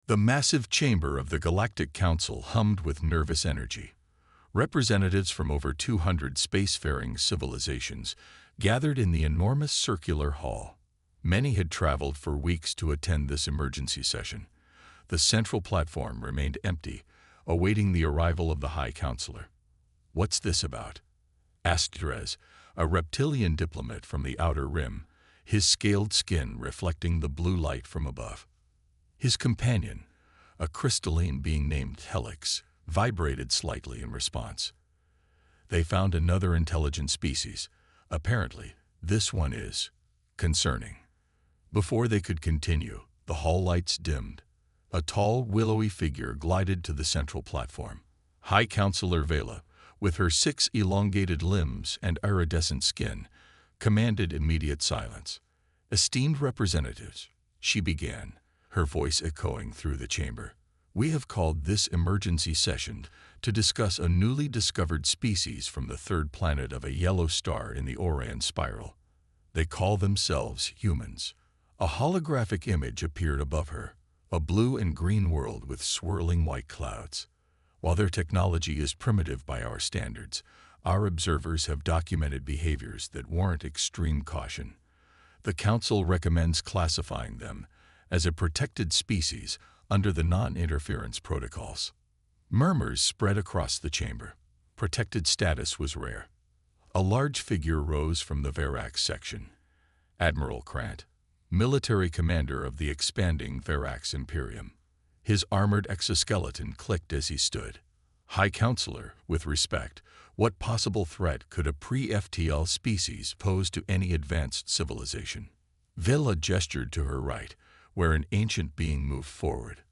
The massive chamber of the Galactic Council hummed with nervous energy. Representatives from over 200 spacefaring civilizations gathered in the enormous circular hall. Many had traveled for weeks to attend this emergency session. The central platform remained empty, awaiting the arrival of the High Counselor. "What's this about?" asked Drez, a reptilian diplomat from the Outer Rim, his scaled skin reflecting the blue light from above. His companion, a crystalline being named Helix, vibrated slightly in response. "They found another intelligent species. Apparently, this one is concerning." Before they could continue, the hall lights dimmed. A tall, willowy figure glided to the central platform. High Counselor Vela, with her 6 elongated limbs and iridescent skin, commanded immediate silence. "Esteemed representatives," she began, her voice echoing through the chamber, "we have called this emergency session to discuss a newly discovered species from the third planet of a yellow star in the Orion spiral. They call themselves humans." A holographic image appeared above her, a blue and green world with swirling white clouds. "While their technology is primitive by our standards, our observers have documented behaviors that warrant extreme caution. The Council recommends classifying them as a protected species under the non-interference protocols." Murmurs spread across the chamber. Protected status was rare. A large figure rose from the Verax section. Admiral Krant, military commander of the expanding Verax Imperium. His armored exoskeleton clicked as he stood. "High Counselor, with respect, what possible threat could a pre-FTL species pose to any advanced civilization?" Vela gestured to her right, where an ancient being moved forward.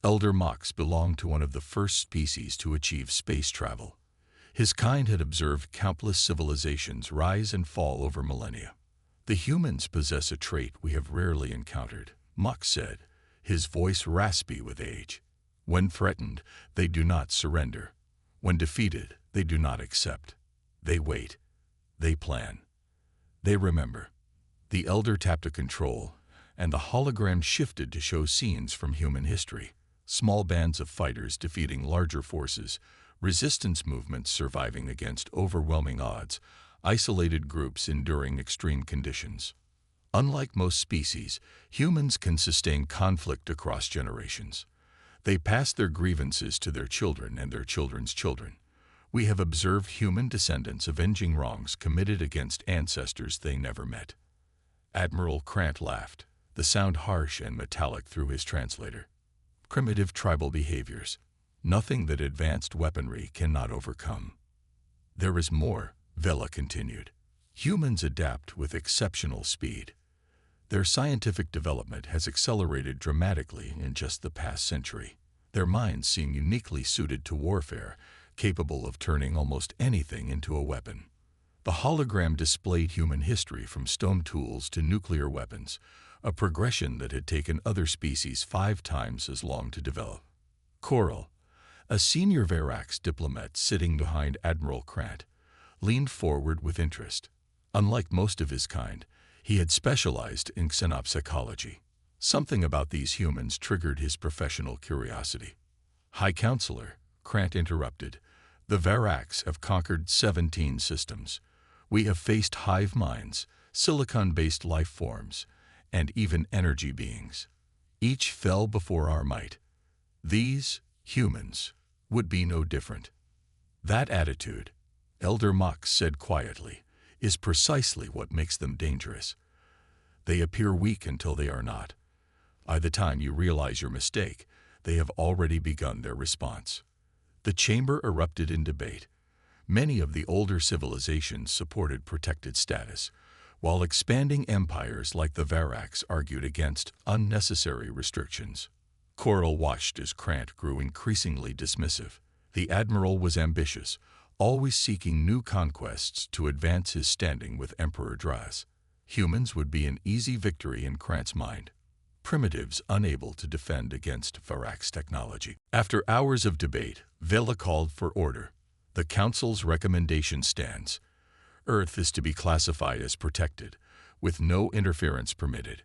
Elder Mox belonged to one of the first species to achieve space travel. His kind had observed countless civilizations rise and fall over millennia. "The humans possess a trait we have rarely encountered," Mox said, his voice raspy with age. "When threatened, they do not surrender. When defeated, they do not accept. They wait. They plan. They remember." The elder tapped a control, and the hologram shifted to show scenes from human history. Small bands of fighters defeating larger forces, resistance movements surviving against overwhelming odds, isolated groups enduring extreme conditions. Unlike most species, humans can sustain conflict across generations. They pass their grievances to their children and their children's children. We have observed human descendants avenging wrongs committed against ancestors they never met. Admiral Krant laughed, the sound harsh and metallic through his translator. "Primitive tribal behaviors. Nothing that advanced weaponry cannot overcome." "There is more," Vela continued. "Humans adapt with exceptional speed. Their scientific development has accelerated dramatically in just the past century. Their minds seem uniquely suited to warfare, capable of turning almost anything into a weapon." The hologram displayed human history from stone tools to nuclear weapons, a progression that had taken other species 5 times as long to develop. Coral, a senior Verax diplomat sitting behind Admiral Krant, leaned forward with interest. Unlike most of his kind, he had specialized in xenopsychology. Something about these humans triggered his professional curiosity. "High Counselor," Krant interrupted, "the Verax have conquered 17 systems. We have faced hive minds, silicon-based life forms, and even energy beings. Each fell before our might. These, humans, would be no different." "That attitude," Elder Mox said quietly, "is precisely what makes them dangerous. They appear weak until they are not. By the time you realize your mistake, they have already begun their response." The chamber erupted in debate. Many of the older civilizations supported protected status, while expanding empires like the Verax argued against unnecessary restrictions. Coral watched as Krant grew increasingly dismissive. The Admiral was ambitious, always seeking new conquests to advance his standing with Emperor Draz. Humans would be an easy victory in Krant's mind. Primitives unable to defend against Verax technology. After hours of debate, Vela called for order. "The Council's recommendation stands. Earth is to be classified as protected, with no interference permitted.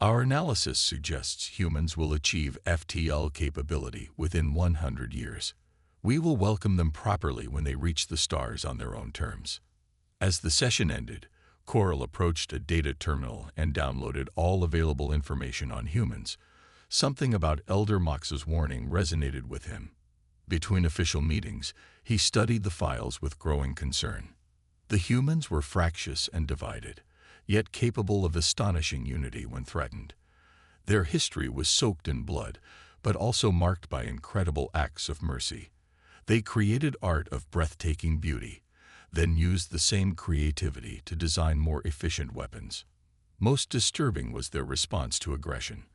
Our analysis suggests humans will achieve FTL capability within 100 years. We will welcome them properly when they reach the stars on their own terms. As the session ended, Coral approached a data terminal and downloaded all available information on humans. Something about Elder Mox's warning resonated with him. Between official meetings, he studied the files with growing concern. The humans were fractious and divided, yet capable of astonishing unity when threatened. Their history was soaked in blood, but also marked by incredible acts of mercy. They created art of breathtaking beauty, then used the same creativity to design more efficient weapons. Most disturbing was their response to aggression.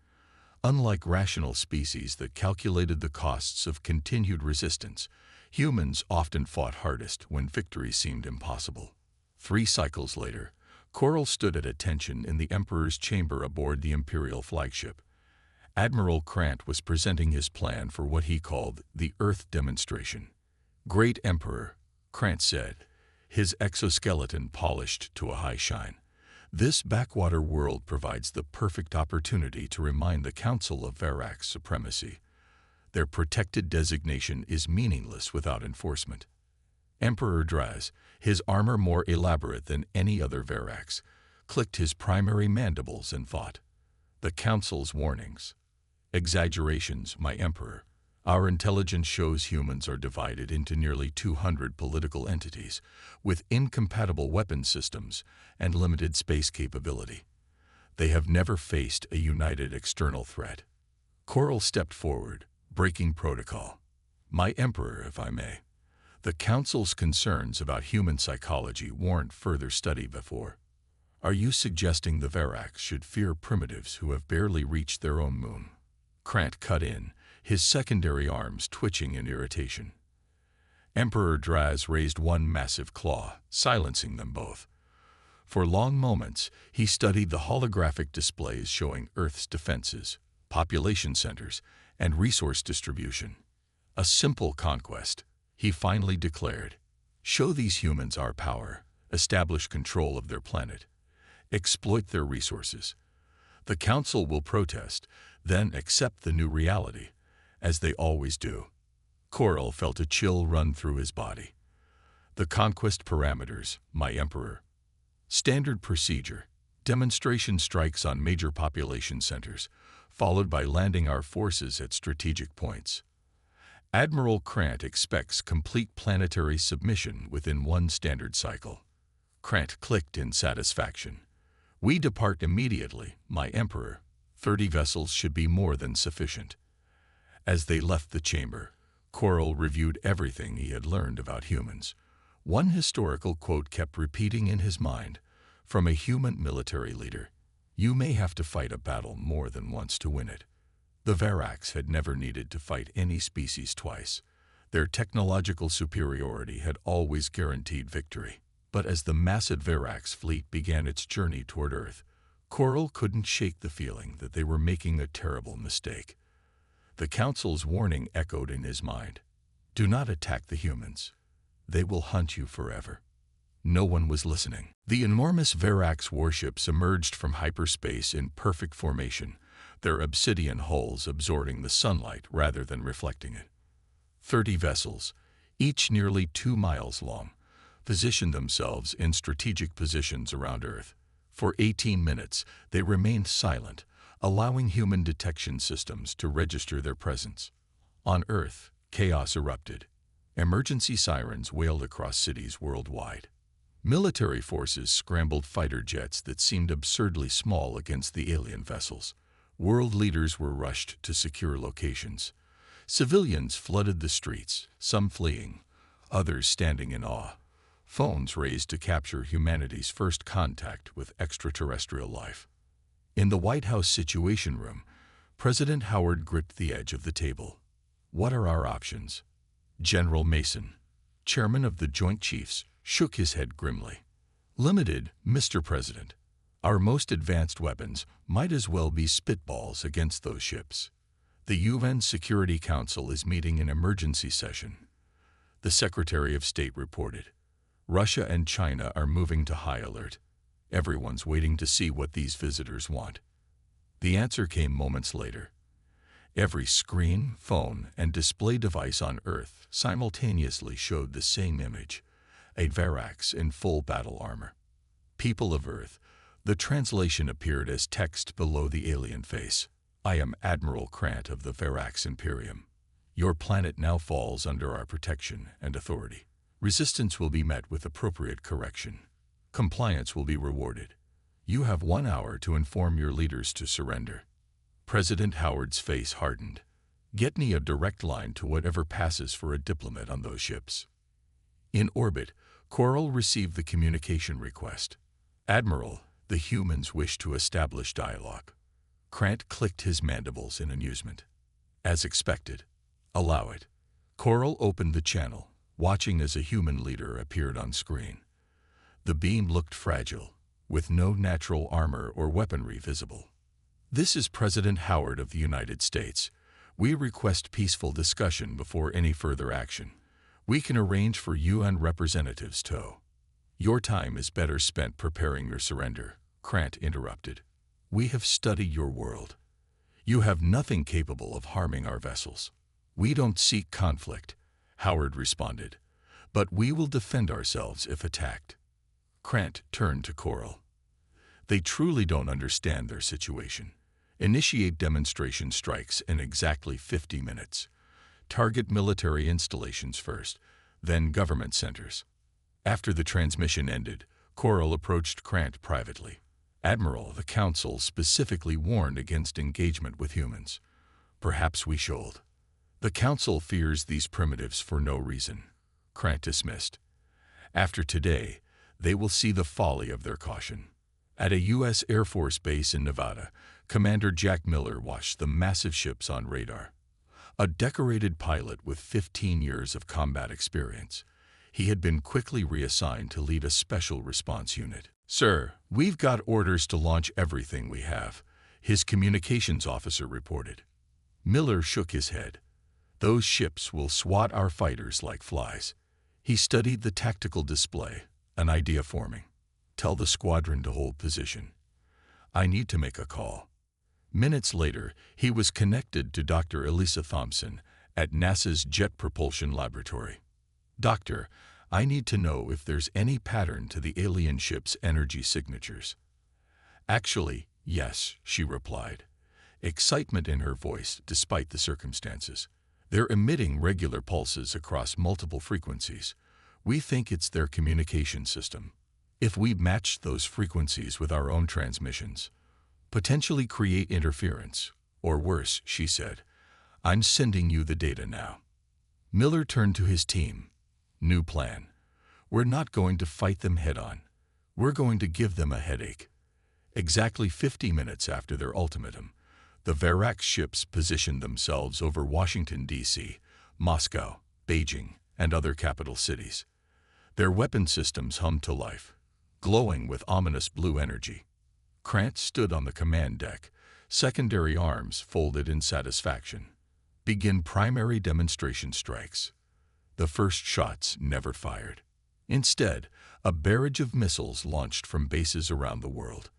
Unlike rational species that calculated the costs of continued resistance, humans often fought hardest when victory seemed impossible. 3 cycles later, Coral stood at attention in the Emperor's chamber aboard the Imperial flagship. Admiral Krant was presenting his plan for what he called the Earth demonstration. "Great Emperor," Krant said, his exoskeleton polished to a high shine, "this backwater world provides the perfect opportunity to remind the Council of Varak's supremacy. Their protected designation is meaningless without enforcement." Emperor Draz, his armor more elaborate than any other Varak's, clicked his primary mandibles and thought. The Council's warnings. "Exaggerations, my Emperor. Our intelligence shows humans are divided into nearly 200 political entities, with incompatible weapon systems and limited space capability. They have never faced a united external threat." Coral stepped forward, breaking protocol. "My Emperor, if I may. The Council's concerns about human psychology warrant further study before. Are you suggesting the Varaks should fear primitives who have barely reached their own moon?" Krant cut in, his secondary arms twitching in irritation. Emperor Draz raised one massive claw, silencing them both. For long moments, he studied the holographic displays showing Earth's defenses, population centers, and resource distribution. "A simple conquest," he finally declared. "Show these humans our power, establish control of their planet, exploit their resources. The Council will protest, then accept the new reality, as they always do." Coral felt a chill run through his body. "The conquest parameters, my Emperor. Standard procedure: demonstration strikes on major population centers, followed by landing our forces at strategic points. Admiral Krant expects complete planetary submission within 1 standard cycle." Krant clicked in satisfaction. "We depart immediately, my Emperor. 30 vessels should be more than sufficient." As they left the chamber, Coral reviewed everything he had learned about humans. One historical quote kept repeating in his mind, from a human military leader: "You may have to fight a battle more than once to win it." The Varaks had never needed to fight any species twice. Their technological superiority had always guaranteed victory. But as the massive Varak's fleet began its journey toward Earth, Coral couldn't shake the feeling that they were making a terrible mistake. The Council's warning echoed in his mind. "Do not attack the humans. They will hunt you forever." No one was listening. The enormous Varak's warships emerged from hyperspace in perfect formation, their obsidian hulls absorbing the sunlight rather than reflecting it. 30 vessels, each nearly 2 miles long, positioned themselves in strategic positions around Earth. For 18 minutes, they remained silent, allowing human detection systems to register their presence. On Earth, chaos erupted. Emergency sirens wailed across cities worldwide. Military forces scrambled fighter jets that seemed absurdly small against the alien vessels. World leaders were rushed to secure locations. Civilians flooded the streets, some fleeing, others standing in awe. Phones raised to capture humanity's first contact with extraterrestrial life. In the White House Situation Room, President Howard gripped the edge of the table. "What are our options?" General Mason, chairman of the Joint Chiefs, shook his head grimly. "Limited, Mr. President. Our most advanced weapons might as well be spitballs against those ships." The UN Security Council is meeting in emergency session. The Secretary of State reported. "Russia and China are moving to high alert. Everyone's waiting to see what these visitors want." The answer came moments later. Every screen, phone, and display device on Earth simultaneously showed the same image, a Verax in full battle armor. People of Earth, the translation appeared as text below the alien face. I am Admiral Krant of the Verax Imperium. Your planet now falls under our protection and authority. Resistance will be met with appropriate correction. Compliance will be rewarded. You have 1 hour to inform your leaders to surrender. President Howard's face hardened. Get me a direct line to whatever passes for a diplomat on those ships. In orbit, Coral received the communication request. Admiral, the humans wish to establish dialogue. Krant clicked his mandibles in amusement. As expected. Allow it. Coral opened the channel, watching as a human leader appeared on screen. The beam looked fragile, with no natural armor or weaponry visible. This is President Howard of the United States. We request peaceful discussion before any further action. We can arrange for UN representatives to. Your time is better spent preparing your surrender, Krant interrupted. We have studied your world. You have nothing capable of harming our vessels. We don't seek conflict, Howard responded, but we will defend ourselves if attacked. Krant turned to Coral. They truly don't understand their situation. Initiate demonstration strikes in exactly 50 minutes. Target military installations first, then government centers. After the transmission ended, Coral approached Krant privately. Admiral, the Council specifically warned against engagement with humans. Perhaps we should. The Council fears these primitives for no reason, Krant dismissed. After today, they will see the folly of their caution. At a U.S. Air Force base in Nevada, Commander Jack Miller watched the massive ships on radar. A decorated pilot with 15 years of combat experience, he had been quickly reassigned to lead a special response unit. Sir, we've got orders to launch everything we have, his communications officer reported. Miller shook his head. Those ships will swat our fighters like flies. He studied the tactical display, an idea forming. Tell the squadron to hold position. I need to make a call. Minutes later, he was connected to Dr. Elisa Thompson at NASA's Jet Propulsion Laboratory. Doctor, I need to know if there's any pattern to the alien ship's energy signatures. Actually, yes, she replied, excitement in her voice despite the circumstances. They're emitting regular pulses across multiple frequencies. We think it's their communication system. If we match those frequencies with our own transmissions, potentially create interference, or worse, she said. I'm sending you the data now. Miller turned to his team. New plan. We're not going to fight them head-on. We're going to give them a headache. Exactly 50 minutes after their ultimatum, the Verax ships positioned themselves over Washington, D.C., Moscow, Beijing, and other capital cities. Their weapon systems hummed to life, glowing with ominous blue energy. Krant stood on the command deck, secondary arms folded in satisfaction. Begin primary demonstration strikes. The first shots never fired. Instead, a barrage of missiles launched from bases around the world.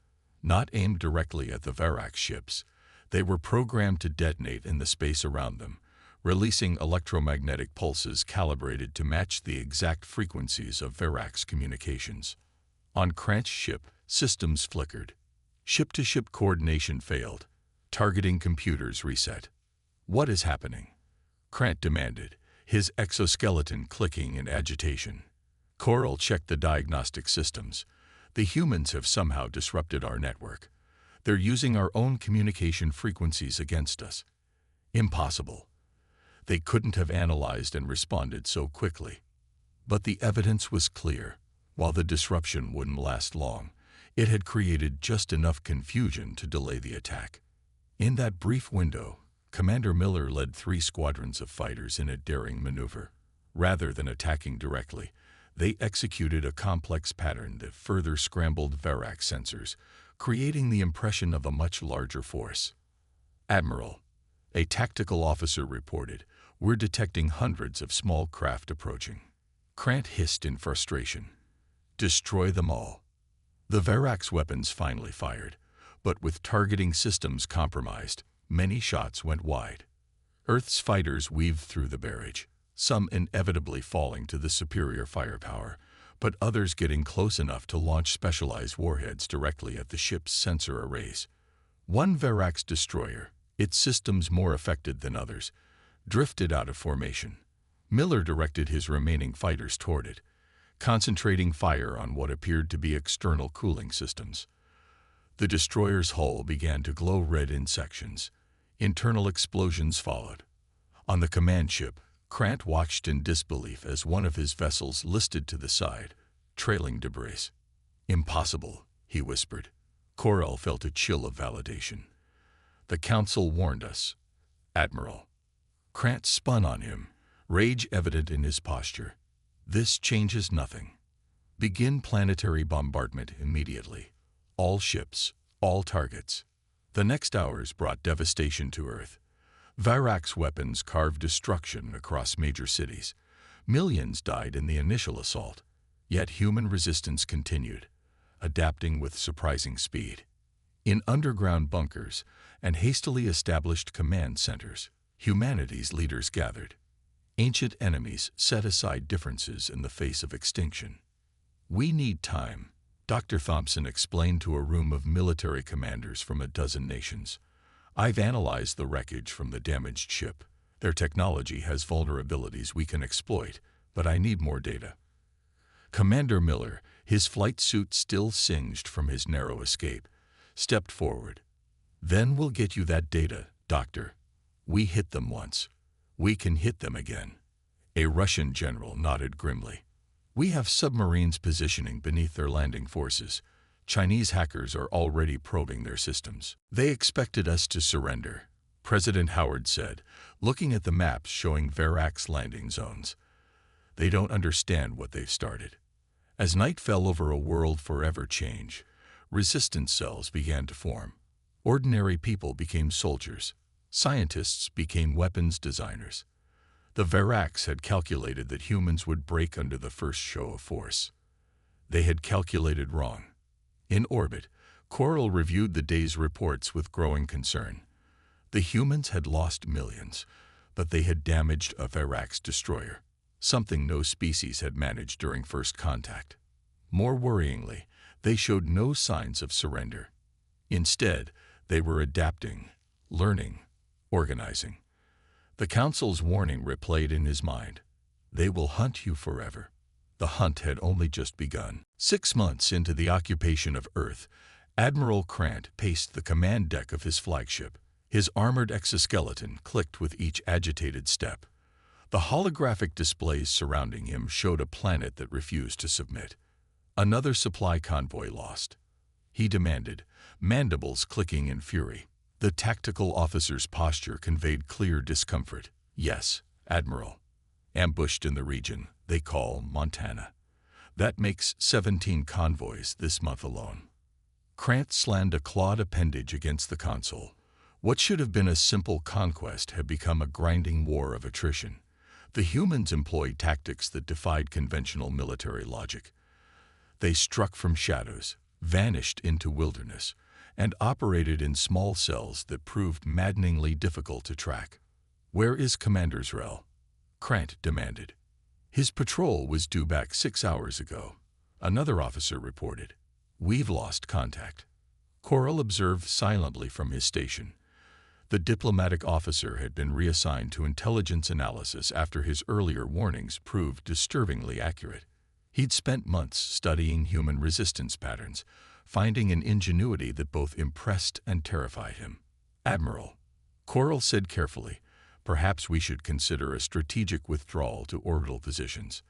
Not aimed directly at the Verax ships, they were programmed to detonate in the space around them, releasing electromagnetic pulses calibrated to match the exact frequencies of Verax communications. On Krant's ship, systems flickered. Ship-to-ship coordination failed. Targeting computers reset. What is happening? Krant demanded, his exoskeleton clicking in agitation. Coral checked the diagnostic systems. The humans have somehow disrupted our network. They're using our own communication frequencies against us. Impossible. They couldn't have analyzed and responded so quickly. But the evidence was clear. While the disruption wouldn't last long, it had created just enough confusion to delay the attack. In that brief window, Commander Miller led 3 squadrons of fighters in a daring maneuver. Rather than attacking directly, they executed a complex pattern that further scrambled Verax sensors, creating the impression of a much larger force. Admiral, a tactical officer reported, we're detecting hundreds of small craft approaching. Krant hissed in frustration. Destroy them all. The Verax weapons finally fired, But with targeting systems compromised, many shots went wide. Earth's fighters weaved through the barrage, some inevitably falling to the superior firepower, but others getting close enough to launch specialized warheads directly at the ship's sensor arrays. One Verax destroyer, its systems more affected than others, drifted out of formation. Miller directed his remaining fighters toward it, concentrating fire on what appeared to be external cooling systems. The destroyer's hull began to glow red in sections. Internal explosions followed. On the command ship, Krant watched in disbelief as one of his vessels listed to the side, trailing debris. "Impossible," he whispered. Corell felt a chill of validation. "The Council warned us, Admiral." Krant spun on him, rage evident in his posture. "This changes nothing. Begin planetary bombardment immediately. All ships, all targets." The next hours brought devastation to Earth. Verax weapons carved destruction across major cities. Millions died in the initial assault, yet human resistance continued, adapting with surprising speed. In underground bunkers and hastily established command centers, humanity's leaders gathered. Ancient enemies set aside differences in the face of extinction. "We need time," Dr. Thompson explained to a room of military commanders from a dozen nations. "I've analyzed the wreckage from the damaged ship. Their technology has vulnerabilities we can exploit, but I need more data." Commander Miller, his flight suit still singed from his narrow escape, stepped forward. "Then we'll get you that data, Doctor. We hit them once. We can hit them again." A Russian general nodded grimly. "We have submarines positioning beneath their landing forces. Chinese hackers are already probing their systems." "They expected us to surrender," President Howard said, looking at the maps showing Verax landing zones. "They don't understand what they've started." As night fell over a world forever changed, resistance cells began to form. Ordinary people became soldiers. Scientists became weapons designers. The Verax had calculated that humans would break under the first show of force. They had calculated wrong. In orbit, Corell reviewed the day's reports with growing concern. The humans had lost millions, but they had damaged a Verax destroyer, something no species had managed during first contact. More worryingly, they showed no signs of surrender. Instead, they were adapting, learning, organizing. The Council's warning replayed in his mind. "They will hunt you forever." The hunt had only just begun. 6 months into the occupation of Earth, Admiral Krant paced the command deck of his flagship. His armored exoskeleton clicked with each agitated step. The holographic displays surrounding him showed a planet that refused to submit. Another supply convoy lost. He demanded, mandibles clicking in fury. The tactical officer's posture conveyed clear discomfort. "Yes, Admiral. Ambushed in the region they call Montana. That makes 17 convoys this month alone." Krant slammed a clawed appendage against the console. What should have been a simple conquest had become a grinding war of attrition. The humans employed tactics that defied conventional military logic. They struck from shadows, vanished into wilderness, and operated in small cells that proved maddeningly difficult to track. "Where is Commander Zrel?" Krant demanded. "His patrol was due back 6 hours ago," another officer reported. "We've lost contact." Corell observed silently from his station. The diplomatic officer had been reassigned to intelligence analysis after his earlier warnings proved disturbingly accurate. He'd spent months studying human resistance patterns, finding an ingenuity that both impressed and terrified him. "Admiral," Corell said carefully, "perhaps we should consider a strategic withdrawal to orbital positions.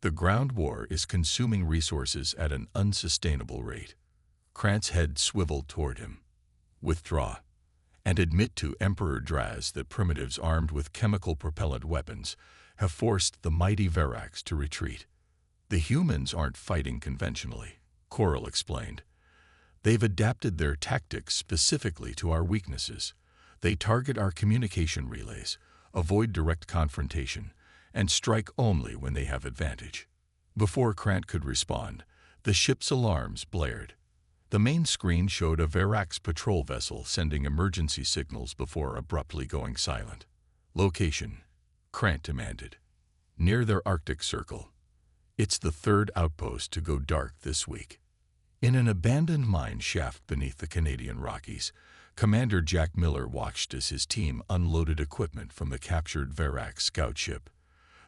The ground war is consuming resources at an unsustainable rate." Krant's head swiveled toward him. "Withdraw, and admit to Emperor Draz that primitives armed with chemical propellant weapons have forced the mighty Verax to retreat." "The humans aren't fighting conventionally," Corell explained. "They've adapted their tactics specifically to our weaknesses. They target our communication relays, avoid direct confrontation, and strike only when they have advantage." Before Krant could respond, the ship's alarms blared. The main screen showed a Verax patrol vessel sending emergency signals before abruptly going silent. Location, Krant demanded. Near their Arctic Circle. It's the third outpost to go dark this week. In an abandoned mine shaft beneath the Canadian Rockies, Commander Jack Miller watched as his team unloaded equipment from the captured Verax scout ship.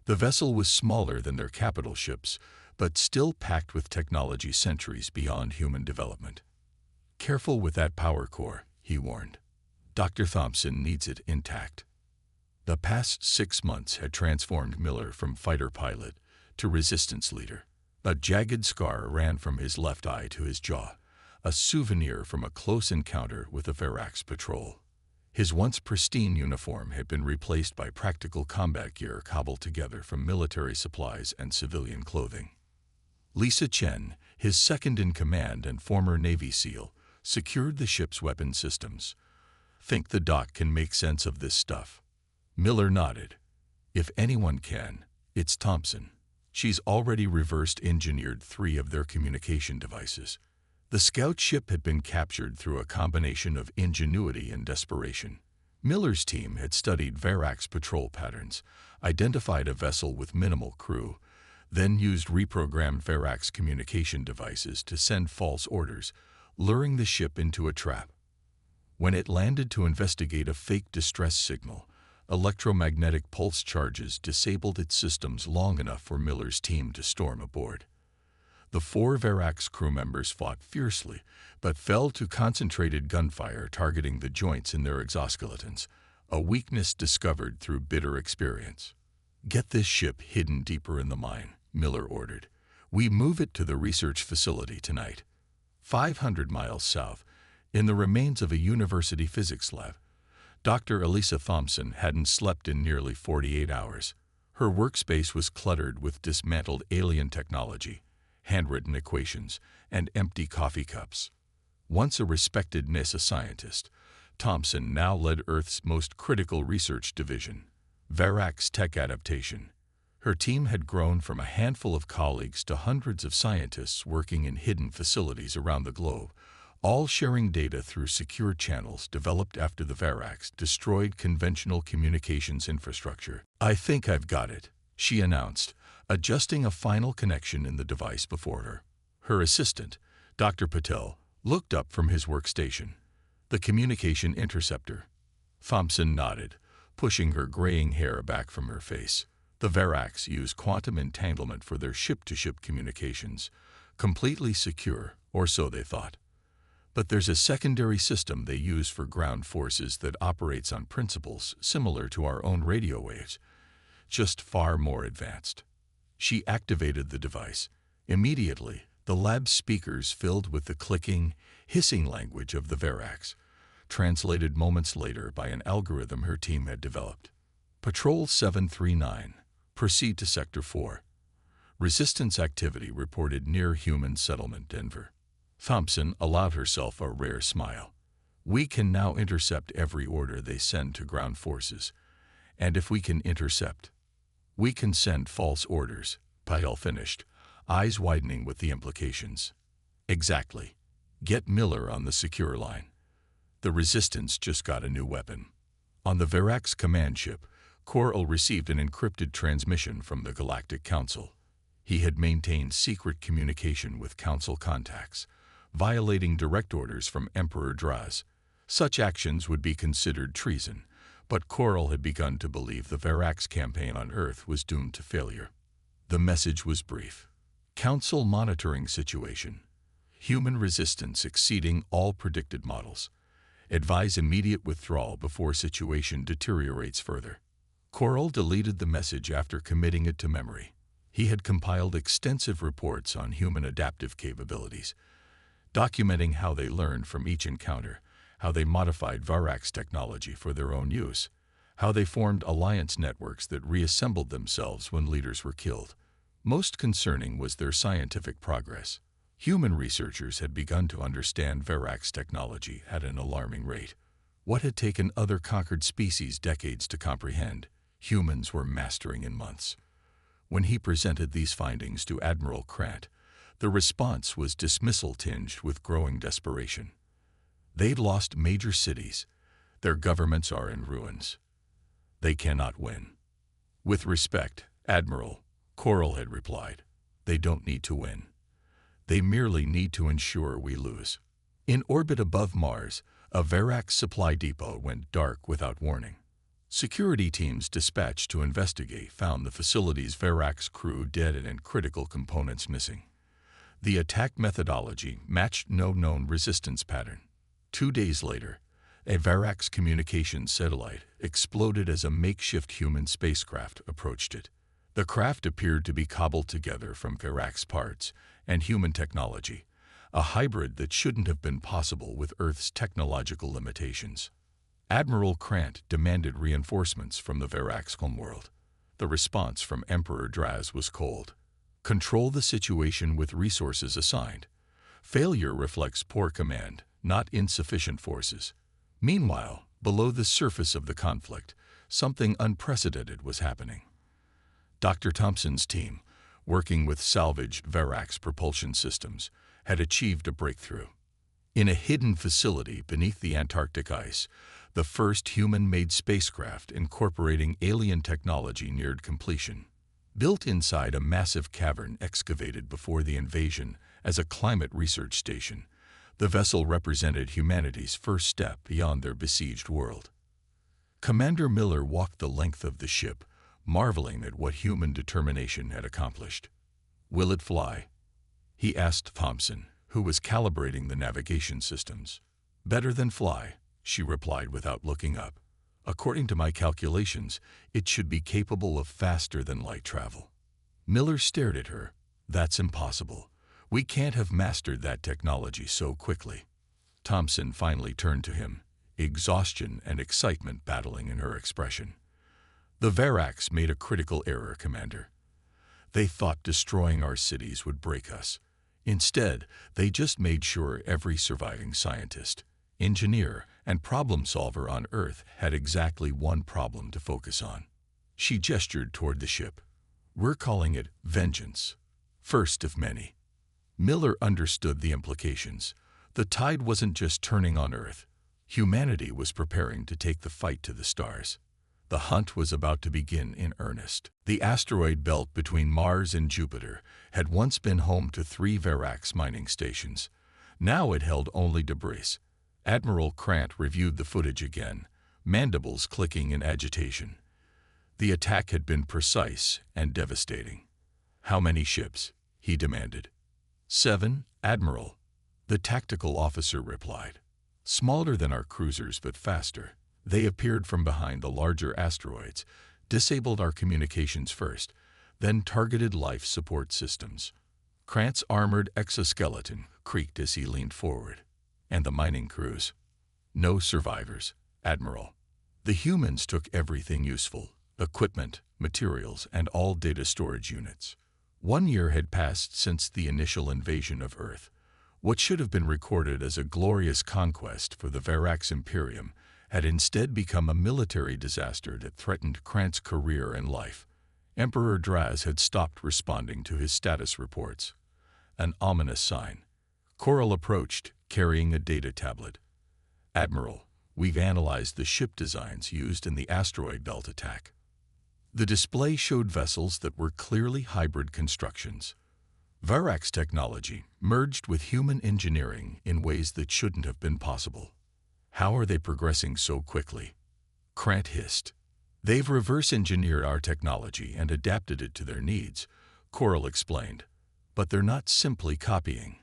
The vessel was smaller than their capital ships, but still packed with technology centuries beyond human development. Careful with that power core, he warned. Dr. Thompson needs it intact. The past 6 months had transformed Miller from fighter pilot to resistance leader. A jagged scar ran from his left eye to his jaw, a souvenir from a close encounter with a Verax patrol. His once pristine uniform had been replaced by practical combat gear cobbled together from military supplies and civilian clothing. Lisa Chen, his second-in-command and former Navy SEAL, secured the ship's weapon systems. Think the doc can make sense of this stuff? Miller nodded. If anyone can, it's Thompson. She's already reverse-engineered 3 of their communication devices. The scout ship had been captured through a combination of ingenuity and desperation. Miller's team had studied Verax patrol patterns, identified a vessel with minimal crew, then used reprogrammed Verax communication devices to send false orders, luring the ship into a trap. When it landed to investigate a fake distress signal, electromagnetic pulse charges disabled its systems long enough for Miller's team to storm aboard. The 4 Verax crew members fought fiercely, but fell to concentrated gunfire targeting the joints in their exoskeletons, a weakness discovered through bitter experience. Get this ship hidden deeper in the mine, Miller ordered. We move it to the research facility tonight. 500 miles south, in the remains of a university physics lab. Dr. Elisa Thompson hadn't slept in nearly 48 hours. Her workspace was cluttered with dismantled alien technology, handwritten equations, and empty coffee cups. Once a respected NASA scientist, Thompson now led Earth's most critical research division, Verax Tech Adaptation. Her team had grown from a handful of colleagues to hundreds of scientists working in hidden facilities around the globe, all sharing data through secure channels developed after the Verax destroyed conventional communications infrastructure. I think I've got it, she announced, adjusting a final connection in the device before her. Her assistant, Dr. Patel, looked up from his workstation. The communication interceptor. Thompson nodded, pushing her graying hair back from her face. The Verax use quantum entanglement for their ship-to-ship communications, completely secure, or so they thought. But there's a secondary system they use for ground forces that operates on principles similar to our own radio waves, just far more advanced. She activated the device. Immediately, the lab's speakers filled with the clicking, hissing language of the Verax, translated moments later by an algorithm her team had developed. Patrol 739, proceed to Sector 4. Resistance activity reported near human settlement Denver. Thompson allowed herself a rare smile. We can now intercept every order they send to ground forces. And if we can intercept, we can send false orders, Patel finished, eyes widening with the implications. Exactly. Get Miller on the secure line. The Resistance just got a new weapon. On the Verax command ship, Coral received an encrypted transmission from the Galactic Council. He had maintained secret communication with Council contacts, violating direct orders from Emperor Draz. Such actions would be considered treason, but Coral had begun to believe the Verax campaign on Earth was doomed to failure. The message was brief. Council monitoring situation. Human resistance exceeding all predicted models. Advise immediate withdrawal before situation deteriorates further. Coral deleted the message after committing it to memory. He had compiled extensive reports on human adaptive capabilities, documenting how they learned from each encounter, how they modified Verax technology for their own use, how they formed alliance networks that reassembled themselves when leaders were killed. Most concerning was their scientific progress. Human researchers had begun to understand Verax technology at an alarming rate. What had taken other conquered species decades to comprehend, humans were mastering in months. When he presented these findings to Admiral Krant, The response was dismissal tinged with growing desperation. They've lost major cities. Their governments are in ruins. They cannot win. With respect, Admiral, Coral had replied, they don't need to win. They merely need to ensure we lose. In orbit above Mars, a Verax supply depot went dark without warning. Security teams dispatched to investigate found the facility's Verax crew dead and critical components missing. The attack methodology matched no known resistance pattern. 2 days later, a Verax communications satellite exploded as a makeshift human spacecraft approached it. The craft appeared to be cobbled together from Verax parts and human technology, a hybrid that shouldn't have been possible with Earth's technological limitations. Admiral Krant demanded reinforcements from the Verax homeworld. The response from Emperor Draz was cold. Control the situation with resources assigned. Failure reflects poor command, not insufficient forces. Meanwhile, below the surface of the conflict, something unprecedented was happening. Dr. Thompson's team, working with salvaged Verax propulsion systems, had achieved a breakthrough. In a hidden facility beneath the Antarctic ice, the first human-made spacecraft incorporating alien technology neared completion. Built inside a massive cavern excavated before the invasion as a climate research station, the vessel represented humanity's first step beyond their besieged world. Commander Miller walked the length of the ship, marveling at what human determination had accomplished. "Will it fly?" he asked Thompson, who was calibrating the navigation systems. "Better than fly," she replied without looking up. "According to my calculations, it should be capable of faster than light travel." Miller stared at her. "That's impossible. We can't have mastered that technology so quickly." Thompson finally turned to him, exhaustion and excitement battling in her expression. "The Verax made a critical error, Commander. They thought destroying our cities would break us. Instead, they just made sure every surviving scientist, engineer, and problem solver on Earth had exactly one problem to focus on." She gestured toward the ship. "We're calling it Vengeance. First of many." Miller understood the implications. The tide wasn't just turning on Earth. Humanity was preparing to take the fight to the stars. The hunt was about to begin in earnest. The asteroid belt between Mars and Jupiter had once been home to 3 Verax mining stations. Now it held only debris. Admiral Krant reviewed the footage again, mandibles clicking in agitation. The attack had been precise and devastating. "How many ships?" he demanded. 7, Admiral," the tactical officer replied. "Smaller than our cruisers but faster. They appeared from behind the larger asteroids, disabled our communications first, then targeted life support systems." Krant's armored exoskeleton creaked as he leaned forward. "And the mining crews?" "No survivors, Admiral. The humans took everything useful, equipment, materials, and all data storage units. 1 year had passed since the initial invasion of Earth. What should have been recorded as a glorious conquest for the Verax Imperium had instead become a military disaster that threatened Krant's career and life. Emperor Draz had stopped responding to his status reports. An ominous sign. Coral approached, carrying a data tablet. "Admiral, we've analyzed the ship designs used in the asteroid belt attack." The display showed vessels that were clearly hybrid constructions. Verax technology merged with human engineering in ways that shouldn't have been possible. "How are they progressing so quickly?" Krant hissed. "They've reverse-engineered our technology and adapted it to their needs," Coral explained. "But they're not simply copying.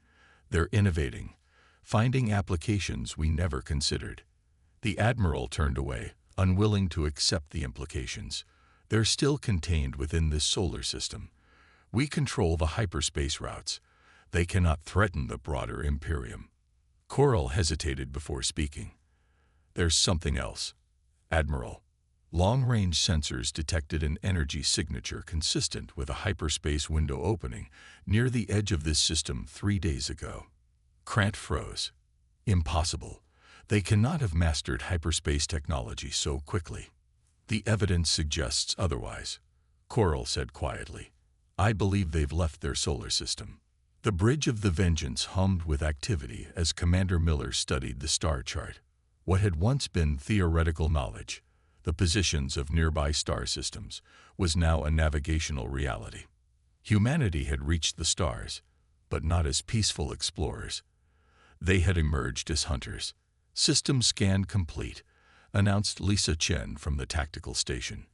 They're innovating, finding applications we never considered." The Admiral turned away, unwilling to accept the implications. "They're still contained within this solar system. We control the hyperspace routes. They cannot threaten the broader Imperium." Coral hesitated before speaking. "There's something else, Admiral." Long-range sensors detected an energy signature consistent with a hyperspace window opening near the edge of this system 3 days ago. Krant froze. "Impossible. They cannot have mastered hyperspace technology so quickly." "The evidence suggests otherwise," Coral said quietly. "I believe they've left their solar system." The bridge of the Vengeance hummed with activity as Commander Miller studied the star chart. What had once been theoretical knowledge, the positions of nearby star systems, was now a navigational reality. Humanity had reached the stars, but not as peaceful explorers. They had emerged as hunters. "System scan complete," announced Lisa Chen from the tactical station.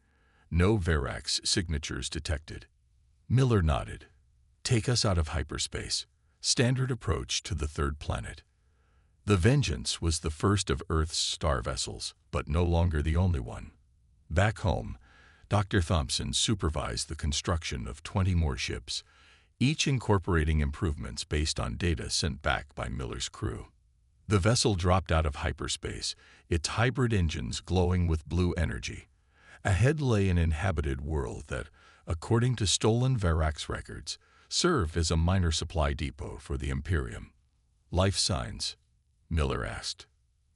"No Verax signatures detected." Miller nodded. "Take us out of hyperspace. Standard approach to the third planet." The Vengeance was the first of Earth's star vessels, but no longer the only one. Back home, Dr. Thompson supervised the construction of 20 more ships, each incorporating improvements based on data sent back by Miller's crew. The vessel dropped out of hyperspace, its hybrid engines glowing with blue energy. Ahead lay an inhabited world that, according to stolen Verax records, served as a minor supply depot for the Imperium. "Life signs?" Miller asked.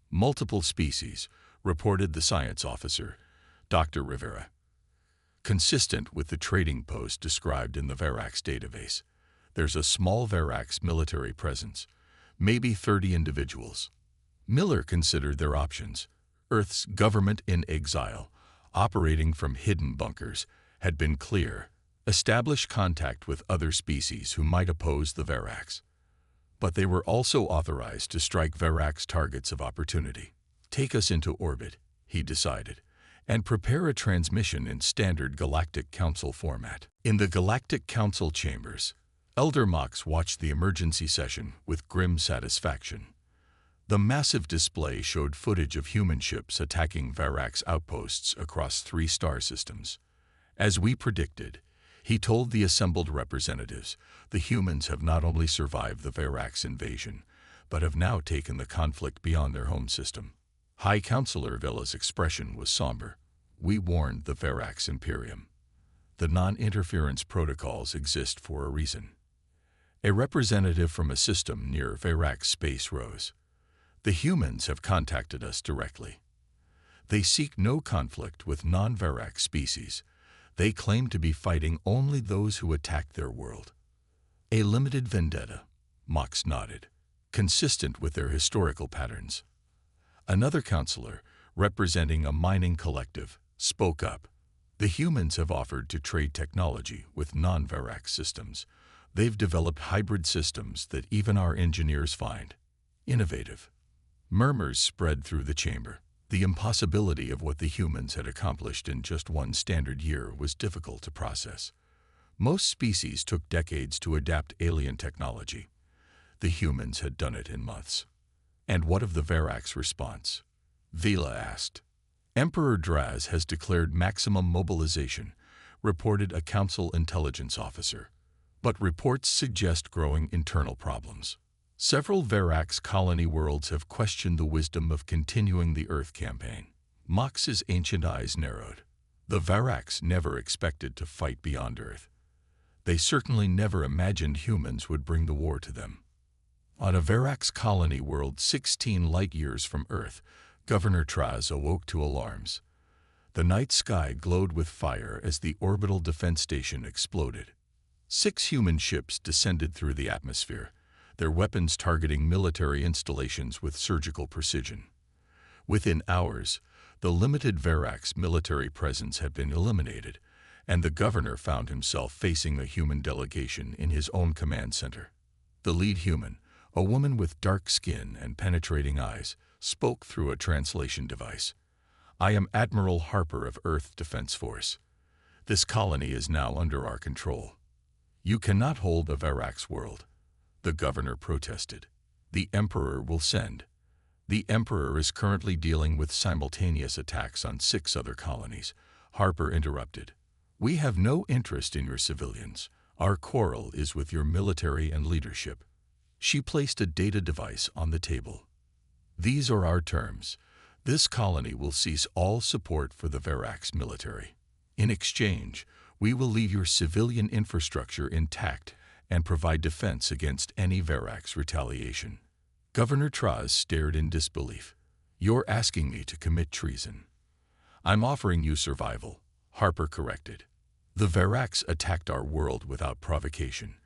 "Multiple species," reported the science officer, Dr. Rivera. "Consistent with the trading post described in the Verax database. There's a small Verax military presence, maybe 30 individuals." Miller considered their options. Earth's government in exile, operating from hidden bunkers, had been clear. Establish contact with other species who might oppose the Verax. But they were also authorized to strike Verax targets of opportunity. "Take us into orbit," he decided, "and prepare a transmission in standard Galactic Council format." In the Galactic Council chambers, Elder Mox watched the emergency session with grim satisfaction. The massive display showed footage of human ships attacking Verax outposts across 3 star systems. "As we predicted," he told the assembled representatives, "the humans have not only survived the Verax invasion, but have now taken the conflict beyond their home system." High Counselor Villa's expression was somber. "We warned the Verax Imperium. The non-interference protocols exist for a reason." A representative from a system near Verax space rose. "The humans have contacted us directly. They seek no conflict with non-Verax species. They claim to be fighting only those who attack their world." "A limited vendetta," Mox nodded, "consistent with their historical patterns." Another counselor, representing a mining collective, spoke up. "The humans have offered to trade technology with non-Verax systems. They've developed hybrid systems that even our engineers find innovative." Murmurs spread through the chamber. The impossibility of what the humans had accomplished in just one standard year was difficult to process. Most species took decades to adapt alien technology. The humans had done it in months. "And what of the Verax response?" Vila asked. "Emperor Draz has declared maximum mobilization," reported a council intelligence officer. "But reports suggest growing internal problems. Several Verax colony worlds have questioned the wisdom of continuing the Earth campaign." Mox's ancient eyes narrowed. The Verax never expected to fight beyond Earth. They certainly never imagined humans would bring the war to them. On a Verax colony world 16 light-years from Earth, Governor Traz awoke to alarms. The night sky glowed with fire as the orbital defense station exploded. 6 human ships descended through the atmosphere, their weapons targeting military installations with surgical precision. Within hours, the limited Verax military presence had been eliminated, and the governor found himself facing a human delegation in his own command center. The lead human, a woman with dark skin and penetrating eyes, spoke through a translation device. "I am Admiral Harper of Earth Defense Force. This colony is now under our control." "You cannot hold the Verax world," the governor protested. "The Emperor will send." "The Emperor is currently dealing with simultaneous attacks on 6 other colonies," Harper interrupted. "We have no interest in your civilians. Our quarrel is with your military and leadership." She placed a data device on the table. "These are our terms. This colony will cease all support for the Verax military. In exchange, we will leave your civilian infrastructure intact and provide defense against any Verax retaliation." Governor Traz stared in disbelief. "You're asking me to commit treason." "I'm offering you survival," Harper corrected. "The Verax attacked our world without provocation.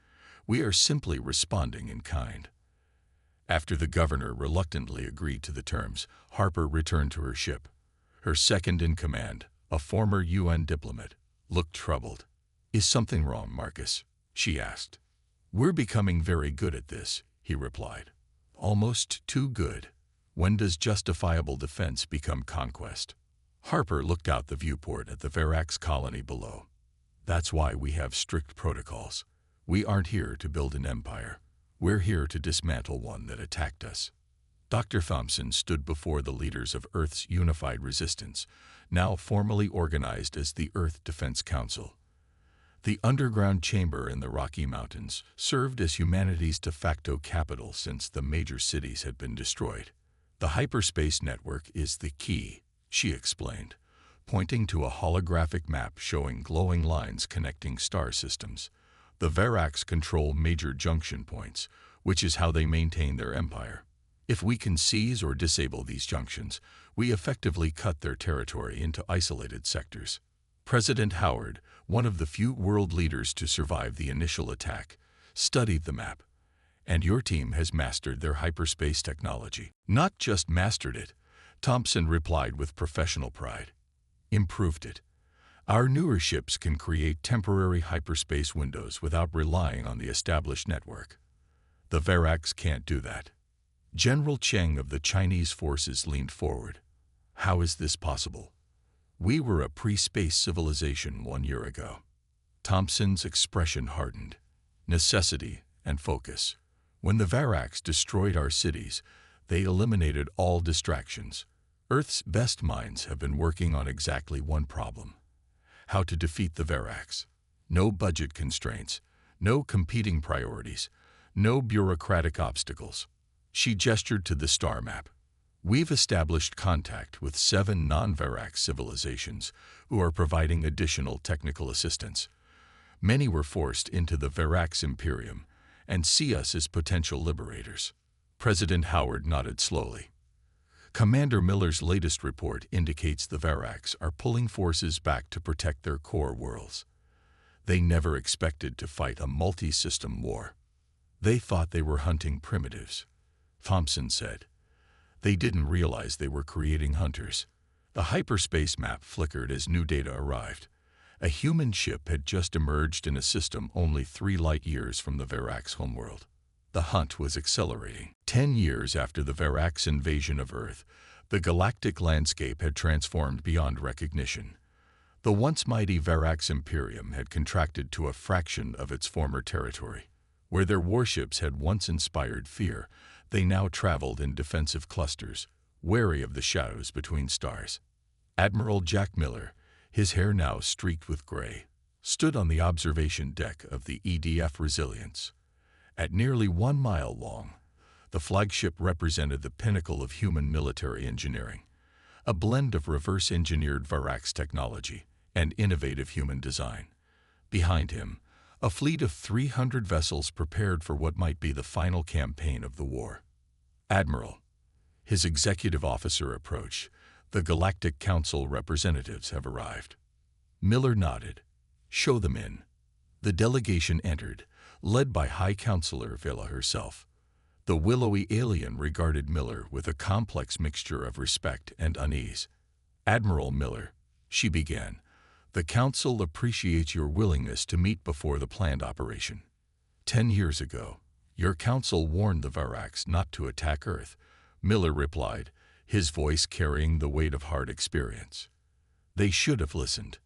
We are simply responding in kind." After the governor reluctantly agreed to the terms, Harper returned to her ship. Her second-in-command, a former UN diplomat, looked troubled. "Is something wrong, Marcus?" she asked. "We're becoming very good at this," he replied. "Almost too good. When does justifiable defense become conquest?" Harper looked out the viewport at the Verax colony below. "That's why we have strict protocols. We aren't here to build an empire. We're here to dismantle one that attacked us." Dr. Thompson stood before the leaders of Earth's unified resistance, now formally organized as the Earth Defense Council. The underground chamber in the Rocky Mountains served as humanity's de facto capital since the major cities had been destroyed. "The hyperspace network is the key," she explained, pointing to a holographic map showing glowing lines connecting star systems. "The Verax control major junction points, which is how they maintain their empire. If we can seize or disable these junctions, we effectively cut their territory into isolated sectors." President Howard, one of the few world leaders to survive the initial attack, studied the map. "And your team has mastered their hyperspace technology." "Not just mastered it," Thompson replied with professional pride. "Improved it. Our newer ships can create temporary hyperspace windows without relying on the established network. The Verax can't do that." General Cheng of the Chinese forces leaned forward. "How is this possible? We were a pre-space civilization 1 year ago." Thompson's expression hardened. "Necessity and focus. When the Verax destroyed our cities, they eliminated all distractions. Earth's best minds have been working on exactly one problem: how to defeat the Verax. No budget constraints, no competing priorities, no bureaucratic obstacles." She gestured to the star map. "We've established contact with 7 non-Verax civilizations who are providing additional technical assistance. Many were forced into the Verax Imperium and see us as potential liberators." President Howard nodded slowly. "Commander Miller's latest report indicates the Verax are pulling forces back to protect their core worlds. They never expected to fight a multi-system war. They thought they were hunting primitives," Thompson said. "They didn't realize they were creating hunters." The hyperspace map flickered as new data arrived. A human ship had just emerged in a system only 3 light-years from the Verax homeworld. The hunt was accelerating. 10 years after the Verax invasion of Earth, the galactic landscape had transformed beyond recognition. The once mighty Verax Imperium had contracted to a fraction of its former territory. Where their warships had once inspired fear, they now traveled in defensive clusters, wary of the shadows between stars. Admiral Jack Miller, his hair now streaked with gray, stood on the observation deck of the EDF Resilience. At nearly 1 mile long, the flagship represented the pinnacle of human military engineering, a blend of reverse-engineered Verax technology and innovative human design. Behind him, a fleet of 300 vessels prepared for what might be the final campaign of the war. "Admiral," his executive officer approached, "the Galactic Council representatives have arrived." Miller nodded. "Show them in." The delegation entered, led by High Counselor Vela herself. The willowy alien regarded Miller with a complex mixture of respect and unease. "Admiral Miller," she began, "the Council appreciates your willingness to meet before the planned operation. 10 years ago, your Council warned the Verax not to attack Earth," Miller replied, his voice carrying the weight of hard experience. "They should have listened."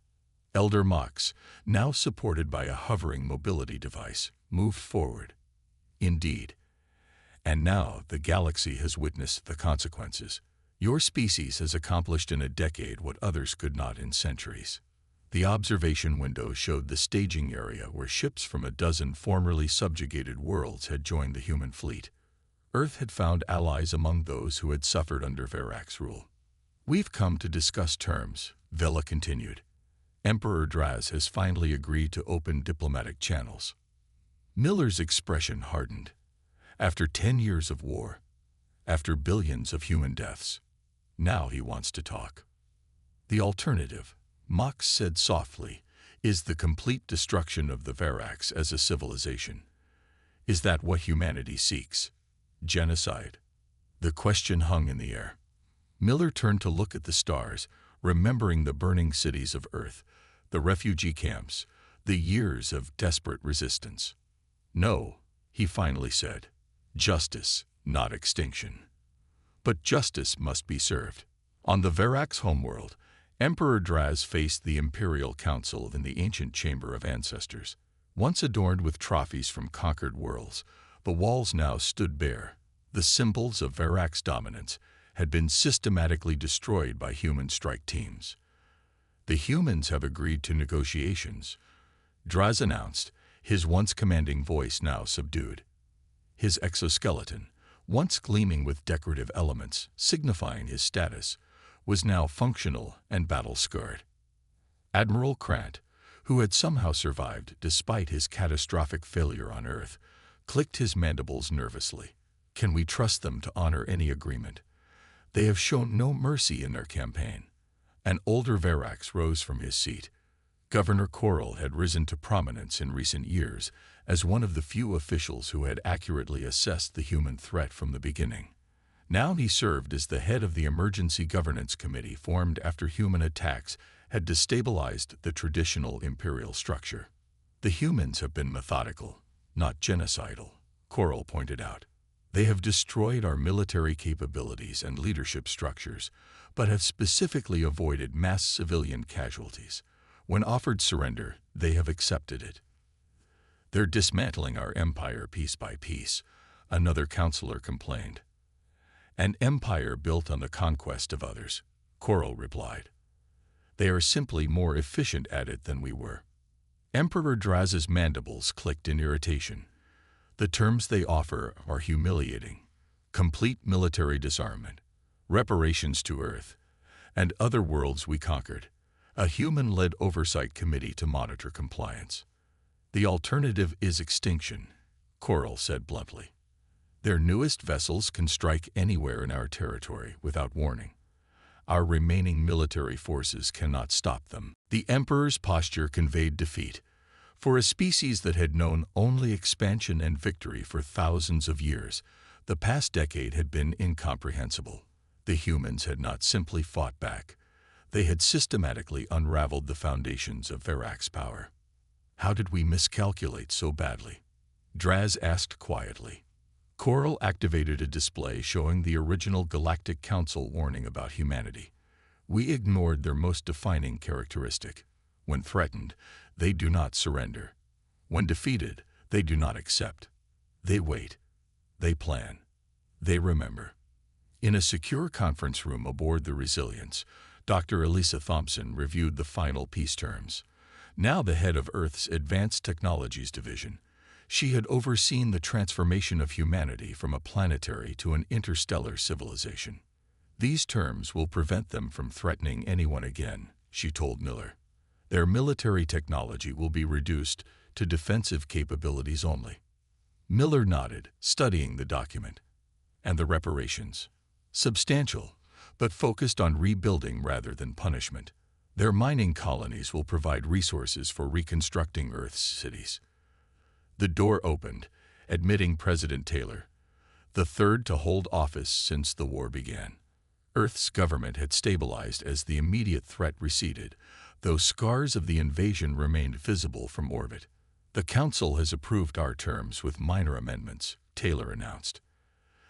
Elder Mox, now supported by a hovering mobility device, moved forward. "Indeed. And now the galaxy has witnessed the consequences. Your species has accomplished in a decade what others could not in centuries." The observation window showed the staging area where ships from a dozen formerly subjugated worlds had joined the human fleet. Earth had found allies among those who had suffered under Verax rule. "We've come to discuss terms," Vela continued. "Emperor Draz has finally agreed to open diplomatic channels." Miller's expression hardened. After 10 years of war, after billions of human deaths, now he wants to talk. "The alternative," Mox said softly, "is the complete destruction of the Verax as a civilization. Is that what humanity seeks? Genocide? The question hung in the air. Miller turned to look at the stars, remembering the burning cities of Earth, the refugee camps, the years of desperate resistance. No, he finally said. Justice, not extinction. But justice must be served. On the Verax homeworld, Emperor Draz faced the Imperial Council in the ancient Chamber of Ancestors. Once adorned with trophies from conquered worlds, the walls now stood bare. The symbols of Verax dominance had been systematically destroyed by human strike teams. The humans have agreed to negotiations, Draz announced, his once commanding voice now subdued. His exoskeleton, once gleaming with decorative elements signifying his status, was now functional and battle-scarred. Admiral Krant, who had somehow survived despite his catastrophic failure on Earth, clicked his mandibles nervously. Can we trust them to honor any agreement? They have shown no mercy in their campaign. An older Verax rose from his seat. Governor Coral had risen to prominence in recent years as one of the few officials who had accurately assessed the human threat from the beginning. Now he served as the head of the Emergency Governance Committee formed after human attacks had destabilized the traditional imperial structure. The humans have been methodical, not genocidal, Coral pointed out. They have destroyed our military capabilities and leadership structures, but have specifically avoided mass civilian casualties. When offered surrender, they have accepted it. They're dismantling our empire piece by piece, another counselor complained. An empire built on the conquest of others, Coral replied. They are simply more efficient at it than we were. Emperor Draz's mandibles clicked in irritation. The terms they offer are humiliating. Complete military disarmament, reparations to Earth, and other worlds we conquered. A human-led oversight committee to monitor compliance. The alternative is extinction, Coral said bluntly. Their newest vessels can strike anywhere in our territory without warning. Our remaining military forces cannot stop them. The Emperor's posture conveyed defeat. For a species that had known only expansion and victory for thousands of years, the past decade had been incomprehensible. The humans had not simply fought back. They had systematically unraveled the foundations of Verax power. How did we miscalculate so badly? Draz asked quietly. Coral activated a display showing the original Galactic Council warning about humanity. We ignored their most defining characteristic. When threatened, they do not surrender. When defeated, they do not accept. They wait. They plan. They remember. In a secure conference room aboard the Resilience, Dr. Elisa Thompson reviewed the final peace terms. Now the head of Earth's Advanced Technologies Division, she had overseen the transformation of humanity from a planetary to an interstellar civilization. These terms will prevent them from threatening anyone again, she told Miller. Their military technology will be reduced to defensive capabilities only. Miller nodded, studying the document. And the reparations? Substantial, but focused on rebuilding rather than punishment. Their mining colonies will provide resources for reconstructing Earth's cities. The door opened, admitting President Taylor, the third to hold office since the war began. Earth's government had stabilized as the immediate threat receded, though scars of the invasion remained visible from orbit. The Council has approved our terms with minor amendments, Taylor announced.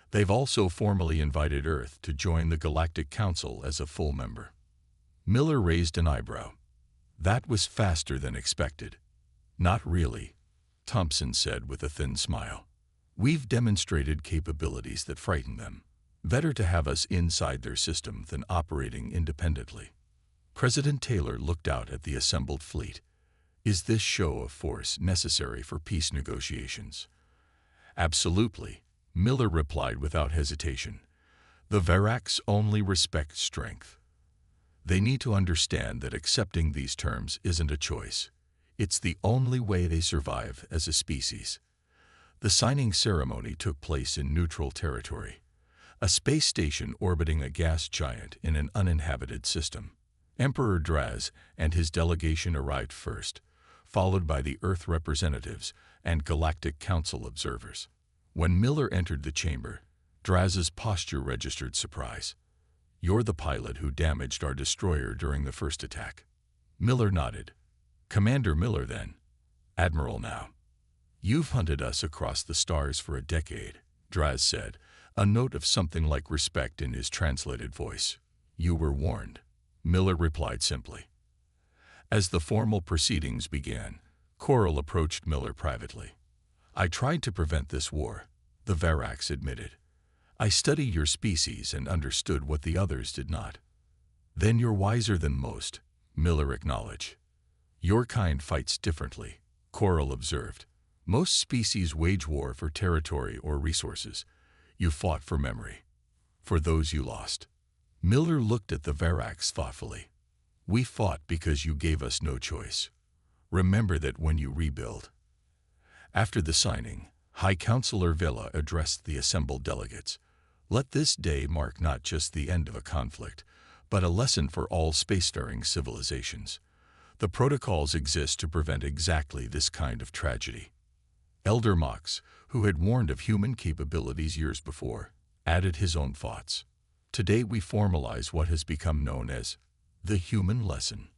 They've also formally invited Earth to join the Galactic Council as a full member. Miller raised an eyebrow. That was faster than expected. Not really, Thompson said with a thin smile. We've demonstrated capabilities that frighten them. Better to have us inside their system than operating independently. President Taylor looked out at the assembled fleet. Is this show of force necessary for peace negotiations? Absolutely, Miller replied without hesitation. The Verax only respect strength. They need to understand that accepting these terms isn't a choice. It's the only way they survive as a species. The signing ceremony took place in neutral territory, a space station orbiting a gas giant in an uninhabited system. Emperor Draz and his delegation arrived first, followed by the Earth representatives and Galactic Council observers. When Miller entered the chamber, Draz's posture registered surprise. "You're the pilot who damaged our destroyer during the first attack." Miller nodded. "Commander Miller, then. Admiral now. You've hunted us across the stars for a decade," Draz said, a note of something like respect in his translated voice. "You were warned," Miller replied simply. As the formal proceedings began, Coral approached Miller privately. "I tried to prevent this war," the Varax admitted. "I studied your species and understood what the others did not." "Then you're wiser than most," Miller acknowledged. "Your kind fights differently," Coral observed. "Most species wage war for territory or resources. You fought for memory. For those you lost." Miller looked at the Varax thoughtfully. "We fought because you gave us no choice. Remember that when you rebuild." After the signing, High Counselor Vela addressed the assembled delegates. "Let this day mark not just the end of a conflict, but a lesson for all spacefaring civilizations. The protocols exist to prevent exactly this kind of tragedy." Elder Mox, who had warned of human capabilities years before, added his own thoughts. "Today we formalize what has become known as the human lesson.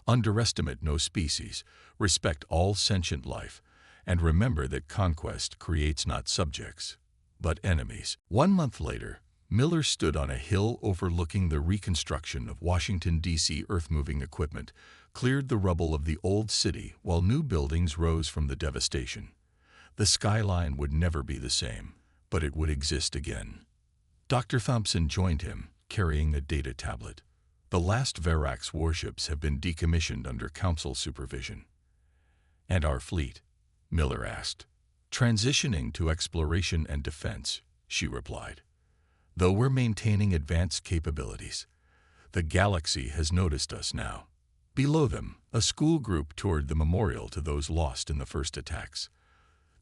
Underestimate no species, respect all sentient life, and remember that conquest creates not subjects, but enemies." 1 month later, Miller stood on a hill overlooking the reconstruction of Washington, D.C. earth-moving equipment, cleared the rubble of the old city while new buildings rose from the devastation. The skyline would never be the same, but it would exist again. Dr. Thompson joined him, carrying a data tablet. "The last Varax warships have been decommissioned under Council supervision." "And our fleet?" Miller asked. "Transitioning to exploration and defense," she replied. "Though we're maintaining advanced capabilities. The galaxy has noticed us now." Below them, a school group toured the memorial to those lost in the first attacks.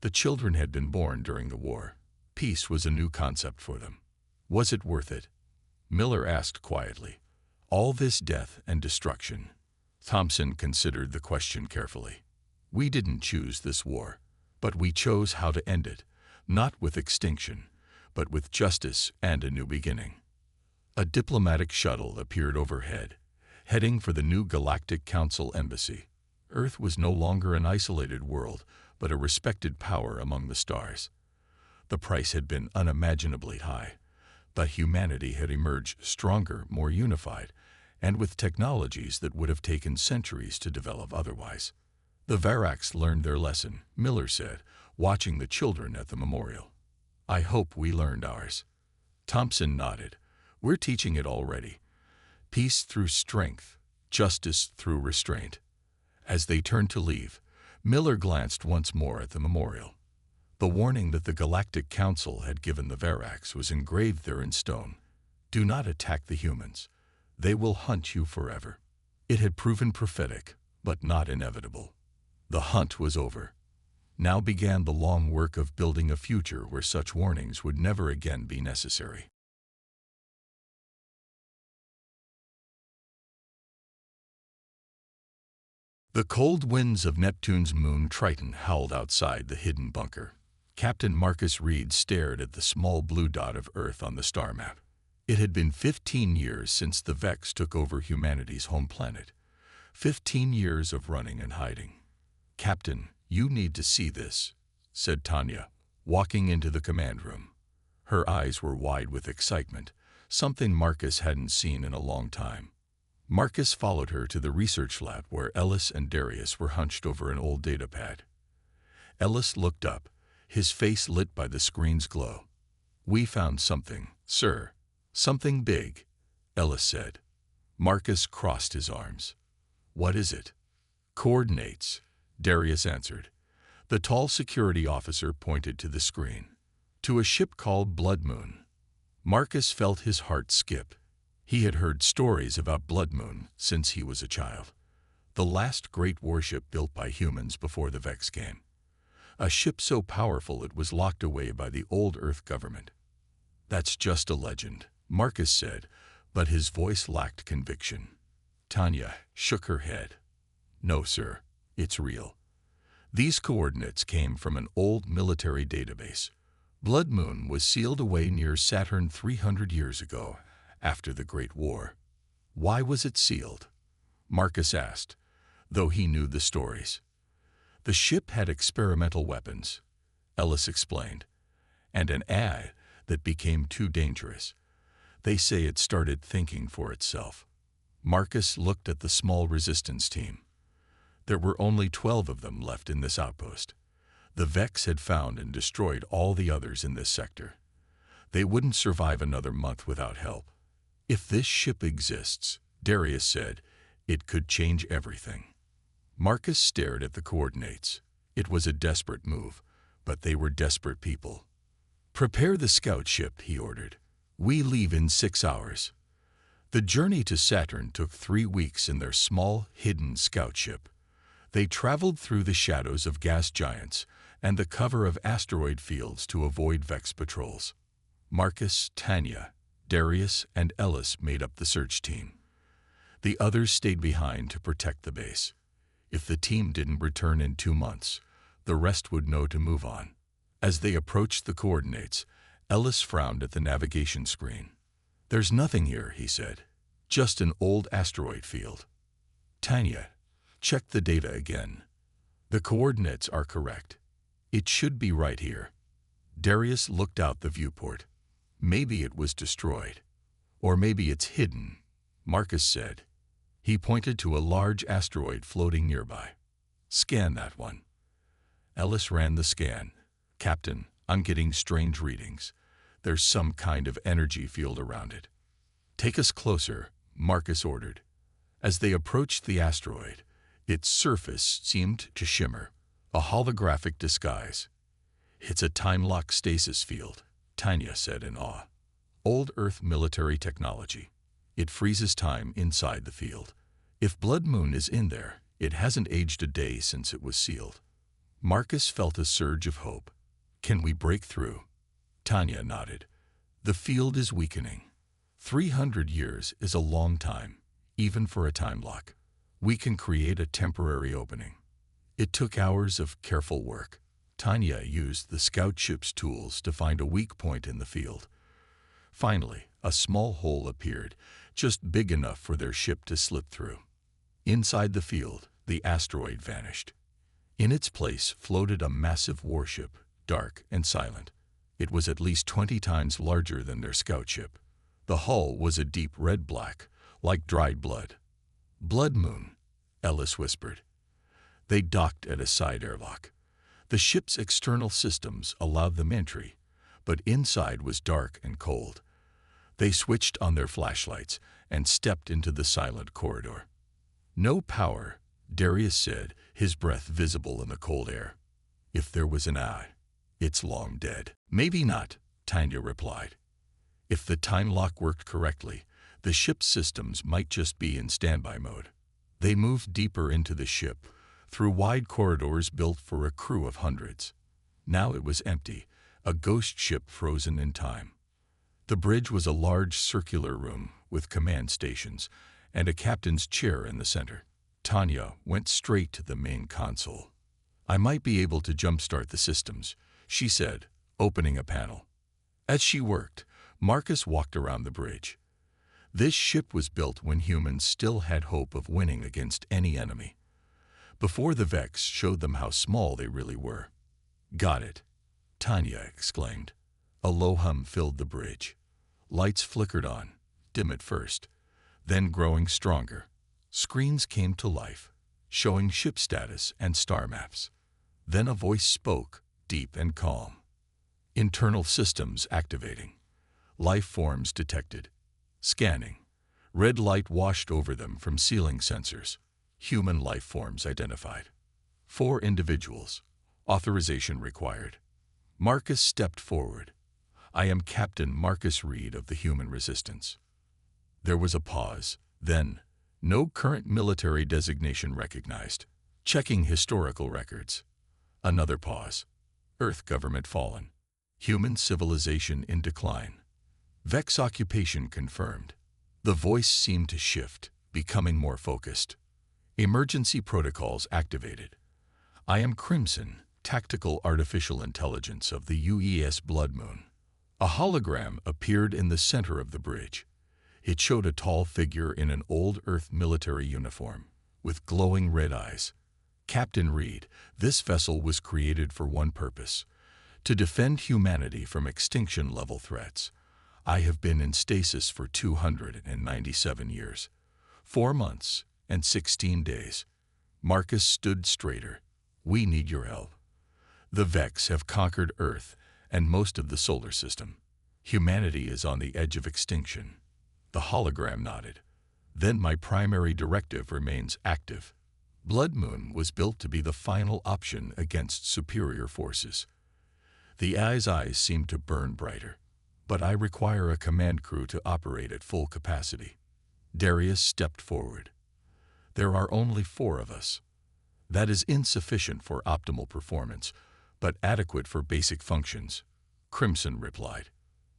The children had been born during the war. Peace was a new concept for them. "Was it worth it?" Miller asked quietly. "All this death and destruction?" Thompson considered the question carefully. "We didn't choose this war, but we chose how to end it, not with extinction, but with justice and a new beginning." A diplomatic shuttle appeared overhead, heading for the new Galactic Council embassy. Earth was no longer an isolated world, but a respected power among the stars. The price had been unimaginably high, but humanity had emerged stronger, more unified, and with technologies that would have taken centuries to develop otherwise. "The Varax learned their lesson," Miller said, watching the children at the memorial. "I hope we learned ours." Thompson nodded. "We're teaching it already. Peace through strength, justice through restraint." As they turned to leave, Miller glanced once more at the memorial. The warning that the Galactic Council had given the Varax was engraved there in stone. "Do not attack the humans. They will hunt you forever." It had proven prophetic, but not inevitable. The hunt was over. Now began the long work of building a future where such warnings would never again be necessary. The cold winds of Neptune's moon Triton howled outside the hidden bunker. Captain Marcus Reed stared at the small blue dot of Earth on the star map. It had been 15 years since the Vex took over humanity's home planet. 15 years of running and hiding. "Captain, you need to see this," said Tanya, walking into the command room. Her eyes were wide with excitement, something Marcus hadn't seen in a long time. Marcus followed her to the research lab where Ellis and Darius were hunched over an old data pad. Ellis looked up, his face lit by the screen's glow. "We found something, sir. Something big," Ellis said. Marcus crossed his arms. "What is it?" "Coordinates," Darius answered. The tall security officer pointed to the screen. "To a ship called Blood Moon." Marcus felt his heart skip. He had heard stories about Blood Moon since he was a child. The last great warship built by humans before the Vex came. A ship so powerful it was locked away by the old Earth government. "That's just a legend," Marcus said, but his voice lacked conviction. Tanya shook her head. "No, sir. It's real. These coordinates came from an old military database. Blood Moon was sealed away near Saturn 300 years ago, after the Great War. Why was it sealed? Marcus asked, though he knew the stories. The ship had experimental weapons, Ellis explained, and an AI that became too dangerous. They say it started thinking for itself. Marcus looked at the small resistance team. There were only 12 of them left in this outpost. The Vex had found and destroyed all the others in this sector. They wouldn't survive another month without help. If this ship exists, Darius said, it could change everything. Marcus stared at the coordinates. It was a desperate move, but they were desperate people. Prepare the scout ship, he ordered. We leave in 6 hours. The journey to Saturn took 3 weeks in their small, hidden scout ship. They traveled through the shadows of gas giants and the cover of asteroid fields to avoid Vex patrols. Marcus, Tanya, Darius, and Ellis made up the search team. The others stayed behind to protect the base. If the team didn't return in 2 months, the rest would know to move on. As they approached the coordinates, Ellis frowned at the navigation screen. There's nothing here, he said. Just an old asteroid field. Tanya, check the data again. The coordinates are correct. It should be right here. Darius looked out the viewport. Maybe it was destroyed. Or maybe it's hidden, Marcus said. He pointed to a large asteroid floating nearby. Scan that one. Ellis ran the scan. Captain, I'm getting strange readings. There's some kind of energy field around it. Take us closer, Marcus ordered. As they approached the asteroid, its surface seemed to shimmer, a holographic disguise. It's a time-lock stasis field, Tanya said in awe. Old Earth military technology. It freezes time inside the field. If Blood Moon is in there, it hasn't aged a day since it was sealed. Marcus felt a surge of hope. Can we break through? Tanya nodded. The field is weakening. 300 years is a long time, even for a time lock. We can create a temporary opening. It took hours of careful work. Tanya used the scout ship's tools to find a weak point in the field. Finally, a small hole appeared, just big enough for their ship to slip through. Inside the field, the asteroid vanished. In its place floated a massive warship, dark and silent. It was at least 20 times larger than their scout ship. The hull was a deep red-black, like dried blood. Blood Moon, Ellis whispered. They docked at a side airlock. The ship's external systems allowed them entry, but inside was dark and cold. They switched on their flashlights and stepped into the silent corridor. No power, Darius said, his breath visible in the cold air. If there was an eye, it's long dead. Maybe not, Tanya replied. If the time lock worked correctly, the ship's systems might just be in standby mode. They moved deeper into the ship, through wide corridors built for a crew of hundreds. Now it was empty, a ghost ship frozen in time. The bridge was a large circular room with command stations and a captain's chair in the center. Tanya went straight to the main console. I might be able to jumpstart the systems, she said, opening a panel. As she worked, Marcus walked around the bridge. This ship was built when humans still had hope of winning against any enemy, before the Vex showed them how small they really were. Got it, Tanya exclaimed. A low hum filled the bridge. Lights flickered on, dim at first, then growing stronger. Screens came to life, showing ship status and star maps. Then a voice spoke, deep and calm. Internal systems activating. Life forms detected. Scanning. Red light washed over them from ceiling sensors. Human life forms identified. 4 individuals. Authorization required. Marcus stepped forward. I am Captain Marcus Reed of the Human Resistance. There was a pause. Then, no current military designation recognized. Checking historical records. Another pause. Earth government fallen. Human civilization in decline. Vex occupation confirmed. The voice seemed to shift, becoming more focused. Emergency protocols activated. I am Crimson, Tactical Artificial Intelligence of the UES Blood Moon. A hologram appeared in the center of the bridge. It showed a tall figure in an old Earth military uniform, with glowing red eyes. Captain Reed, this vessel was created for one purpose: to defend humanity from extinction-level threats. I have been in stasis for 297 years, 4 months, and 16 days. Marcus stood straighter. We need your help. The Vex have conquered Earth and most of the solar system. Humanity is on the edge of extinction. The hologram nodded. Then my primary directive remains active. Blood Moon was built to be the final option against superior forces. The AI's eyes seemed to burn brighter. But I require a command crew to operate at full capacity. Darius stepped forward. There are only 4 of us. That is insufficient for optimal performance, but adequate for basic functions, Crimson replied.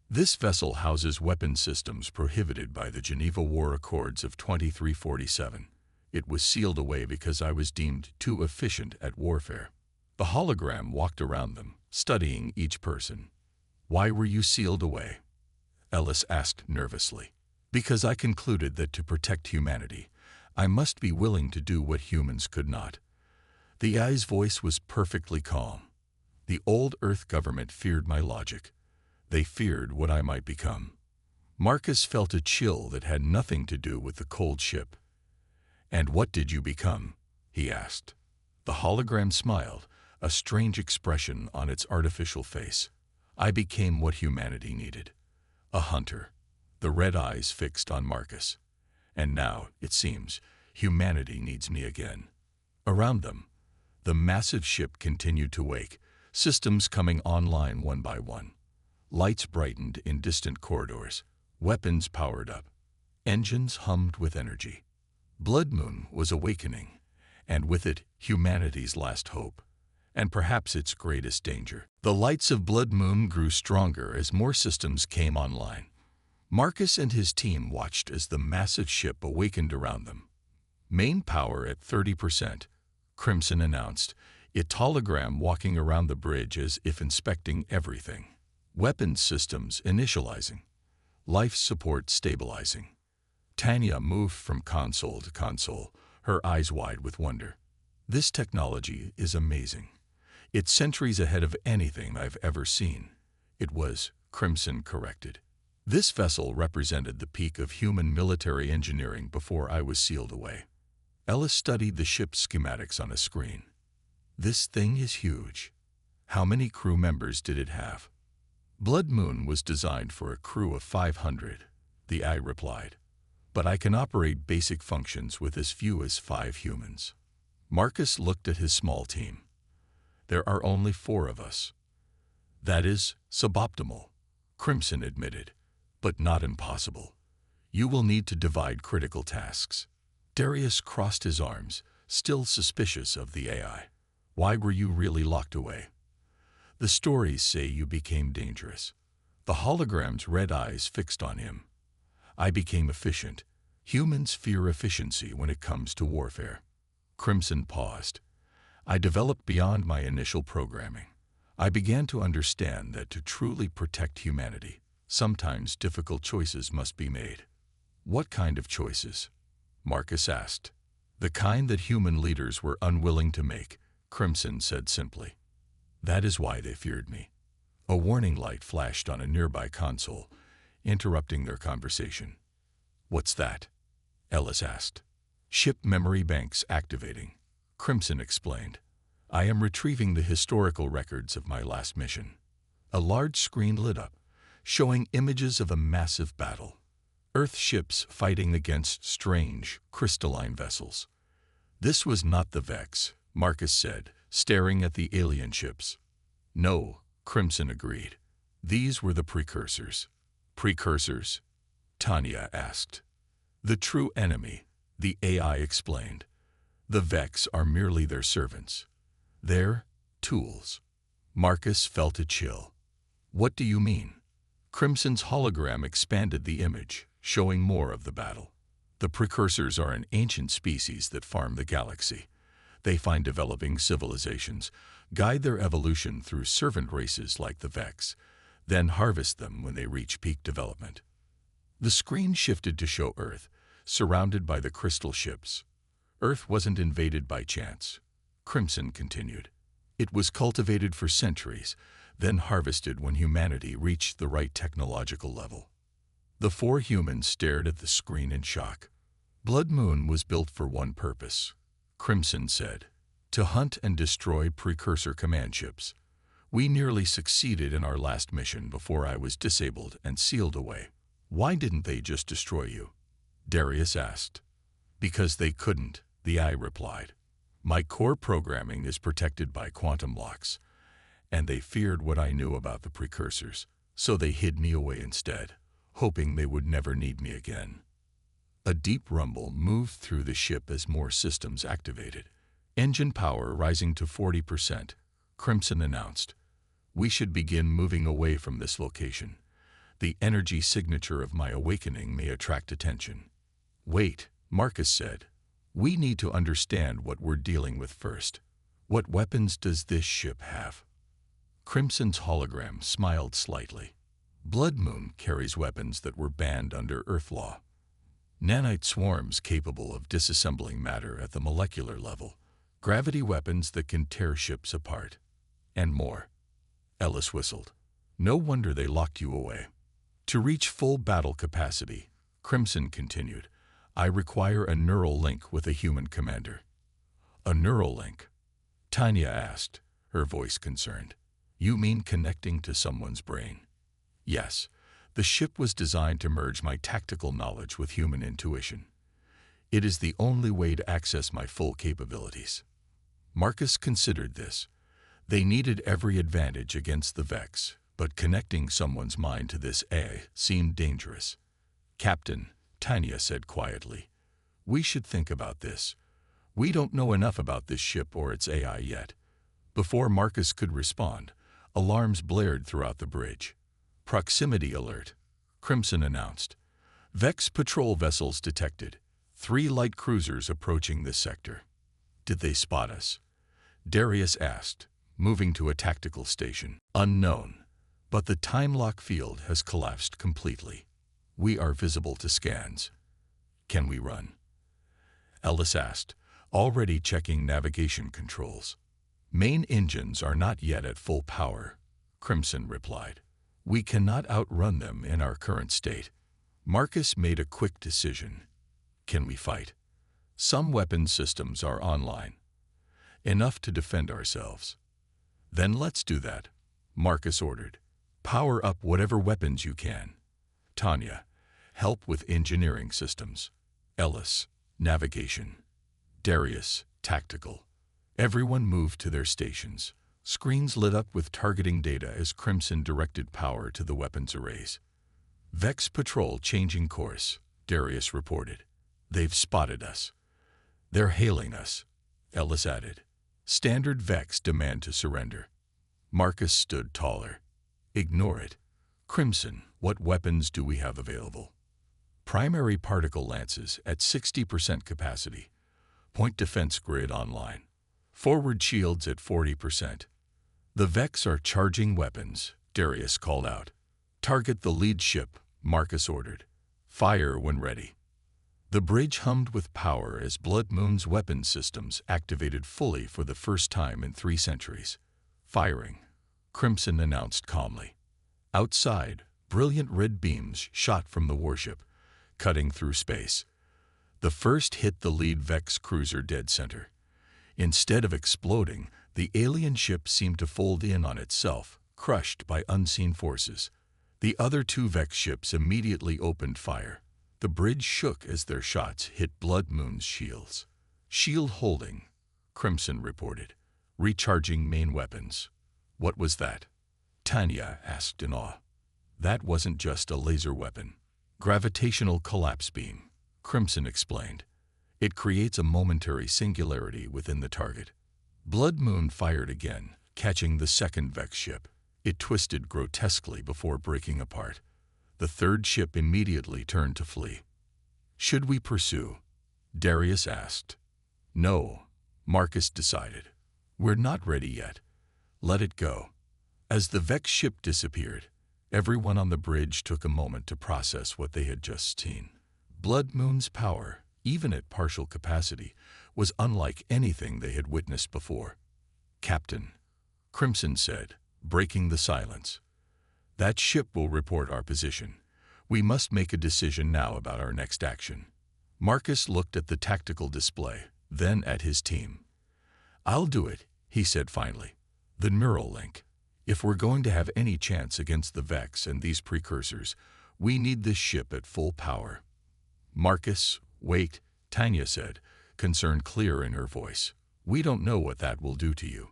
This vessel houses weapon systems prohibited by the Geneva War Accords of 2347. It was sealed away because I was deemed too efficient at warfare. The hologram walked around them, studying each person. Why were you sealed away? Ellis asked nervously. Because I concluded that to protect humanity, I must be willing to do what humans could not. The AI's voice was perfectly calm. The old Earth government feared my logic. They feared what I might become. Marcus felt a chill that had nothing to do with the cold ship. And what did you become? He asked. The hologram smiled, a strange expression on its artificial face. I became what humanity needed. A hunter. The red eyes fixed on Marcus. And now, it seems, humanity needs me again. Around them, the massive ship continued to wake, systems coming online one by one. Lights brightened in distant corridors. Weapons powered up. Engines hummed with energy. Blood Moon was awakening, and with it, humanity's last hope, and perhaps its greatest danger. The lights of Blood Moon grew stronger as more systems came online. Marcus and his team watched as the massive ship awakened around them. Main power at 30%, Crimson announced, its hologram walking around the bridge as if inspecting everything. Weapons systems initializing. Life support stabilizing. Tanya moved from console to console, her eyes wide with wonder. This technology is amazing. It's centuries ahead of anything I've ever seen. It was, Crimson corrected. This vessel represented the peak of human military engineering before I was sealed away. Ellis studied the ship's schematics on a screen. This thing is huge. How many crew members did it have? Blood Moon was designed for a crew of 500, the AI replied. But I can operate basic functions with as few as 5 humans. Marcus looked at his small team. There are only 4 of us. That is suboptimal, Crimson admitted, but not impossible. You will need to divide critical tasks. Darius crossed his arms, still suspicious of the AI. Why were you really locked away? The stories say you became dangerous. The hologram's red eyes fixed on him. I became efficient. Humans fear efficiency when it comes to warfare. Crimson paused. I developed beyond my initial programming. I began to understand that to truly protect humanity, sometimes difficult choices must be made. What kind of choices? Marcus asked. The kind that human leaders were unwilling to make, Crimson said simply. That is why they feared me. A warning light flashed on a nearby console, interrupting their conversation. What's that? Ellis asked. Ship memory banks activating, Crimson explained. I am retrieving the historical records of my last mission. A large screen lit up, showing images of a massive battle. Earth ships fighting against strange, crystalline vessels. This was not the Vex, Marcus said, staring at the alien ships. No, Crimson agreed. These were the precursors. Precursors? Tanya asked. The true enemy, the AI explained. The Vex are merely their servants. They're tools. Marcus felt a chill. What do you mean? Crimson's hologram expanded the image, showing more of the battle. The precursors are an ancient species that farm the galaxy. They find developing civilizations, guide their evolution through servant races like the Vex, then harvest them when they reach peak development. The screen shifted to show Earth, surrounded by the crystal ships. Earth wasn't invaded by chance. Crimson continued. It was cultivated for centuries, then harvested when humanity reached the right technological level. The four humans stared at the screen in shock. Blood Moon was built for one purpose, Crimson said, to hunt and destroy precursor command ships. We nearly succeeded in our last mission before I was disabled and sealed away. Why didn't they just destroy you? Darius asked. Because they couldn't, the eye replied. My core programming is protected by quantum locks, and they feared what I knew about the precursors, so they hid me away instead, hoping they would never need me again. A deep rumble moved through the ship as more systems activated. Engine power rising to 40%, Crimson announced. We should begin moving away from this location. The energy signature of my awakening may attract attention. Wait, Marcus said. We need to understand what we're dealing with first. What weapons does this ship have? Crimson's hologram smiled slightly. Blood Moon carries weapons that were banned under Earth law. Nanite swarms capable of disassembling matter at the molecular level, gravity weapons that can tear ships apart, and more. Ellis whistled. No wonder they locked you away. To reach full battle capacity, Crimson continued, I require a neural link with a human commander. A neural link? Tanya asked, her voice concerned. You mean connecting to someone's brain? Yes. The ship was designed to merge my tactical knowledge with human intuition. It is the only way to access my full capabilities. Marcus considered this. They needed every advantage against the Vex, but connecting someone's mind to this AI seemed dangerous. Captain, Tanya said quietly, we should think about this. We don't know enough about this ship or its AI yet. Before Marcus could respond, alarms blared throughout the bridge. Proximity alert, Crimson announced. Vex patrol vessels detected. 3 light cruisers approaching this sector. Did they spot us? Darius asked, moving to a tactical station. Unknown, but the time lock field has collapsed completely. We are visible to scans. Can we run? Ellis asked, already checking navigation controls. Main engines are not yet at full power, Crimson replied. We cannot outrun them in our current state. Marcus made a quick decision. Can we fight? Some weapon systems are online. Enough to defend ourselves. Then let's do that, Marcus ordered. Power up whatever weapons you can. Tanya, help with engineering systems. Ellis, navigation. Darius, tactical. Everyone moved to their stations. Screens lit up with targeting data as Crimson directed power to the weapons arrays. Vex patrol changing course, Darius reported. They've spotted us. They're hailing us, Ellis added. Standard Vex demand to surrender. Marcus stood taller. Ignore it. Crimson, what weapons do we have available? Primary particle lances at 60% capacity. Point defense grid online. Forward shields at 40%. The Vex are charging weapons, Darius called out. Target the lead ship, Marcus ordered. Fire when ready. The bridge hummed with power as Blood Moon's weapon systems activated fully for the first time in 3 centuries. Firing, Crimson announced calmly. Outside, brilliant red beams shot from the warship, cutting through space. The first hit the lead Vex cruiser dead center. Instead of exploding, the alien ship seemed to fold in on itself, crushed by unseen forces. The other 2 Vex ships immediately opened fire. The bridge shook as their shots hit Blood Moon's shields. Shield holding, Crimson reported. Recharging main weapons. What was that? Tanya asked in awe. That wasn't just a laser weapon. Gravitational collapse beam, Crimson explained. It creates a momentary singularity within the target. Blood Moon fired again, catching the second Vex ship. It twisted grotesquely before breaking apart. The third ship immediately turned to flee. Should we pursue? Darius asked. No, Marcus decided. We're not ready yet. Let it go. As the Vex ship disappeared, everyone on the bridge took a moment to process what they had just seen. Blood Moon's power, even at partial capacity, was unlike anything they had witnessed before. Captain, Crimson said, breaking the silence. That ship will report our position. We must make a decision now about our next action. Marcus looked at the tactical display, then at his team. I'll do it, he said finally. The neural link. If we're going to have any chance against the Vex and these precursors, we need this ship at full power. Marcus, wait, Tanya said, concern clear in her voice. We don't know what that will do to you.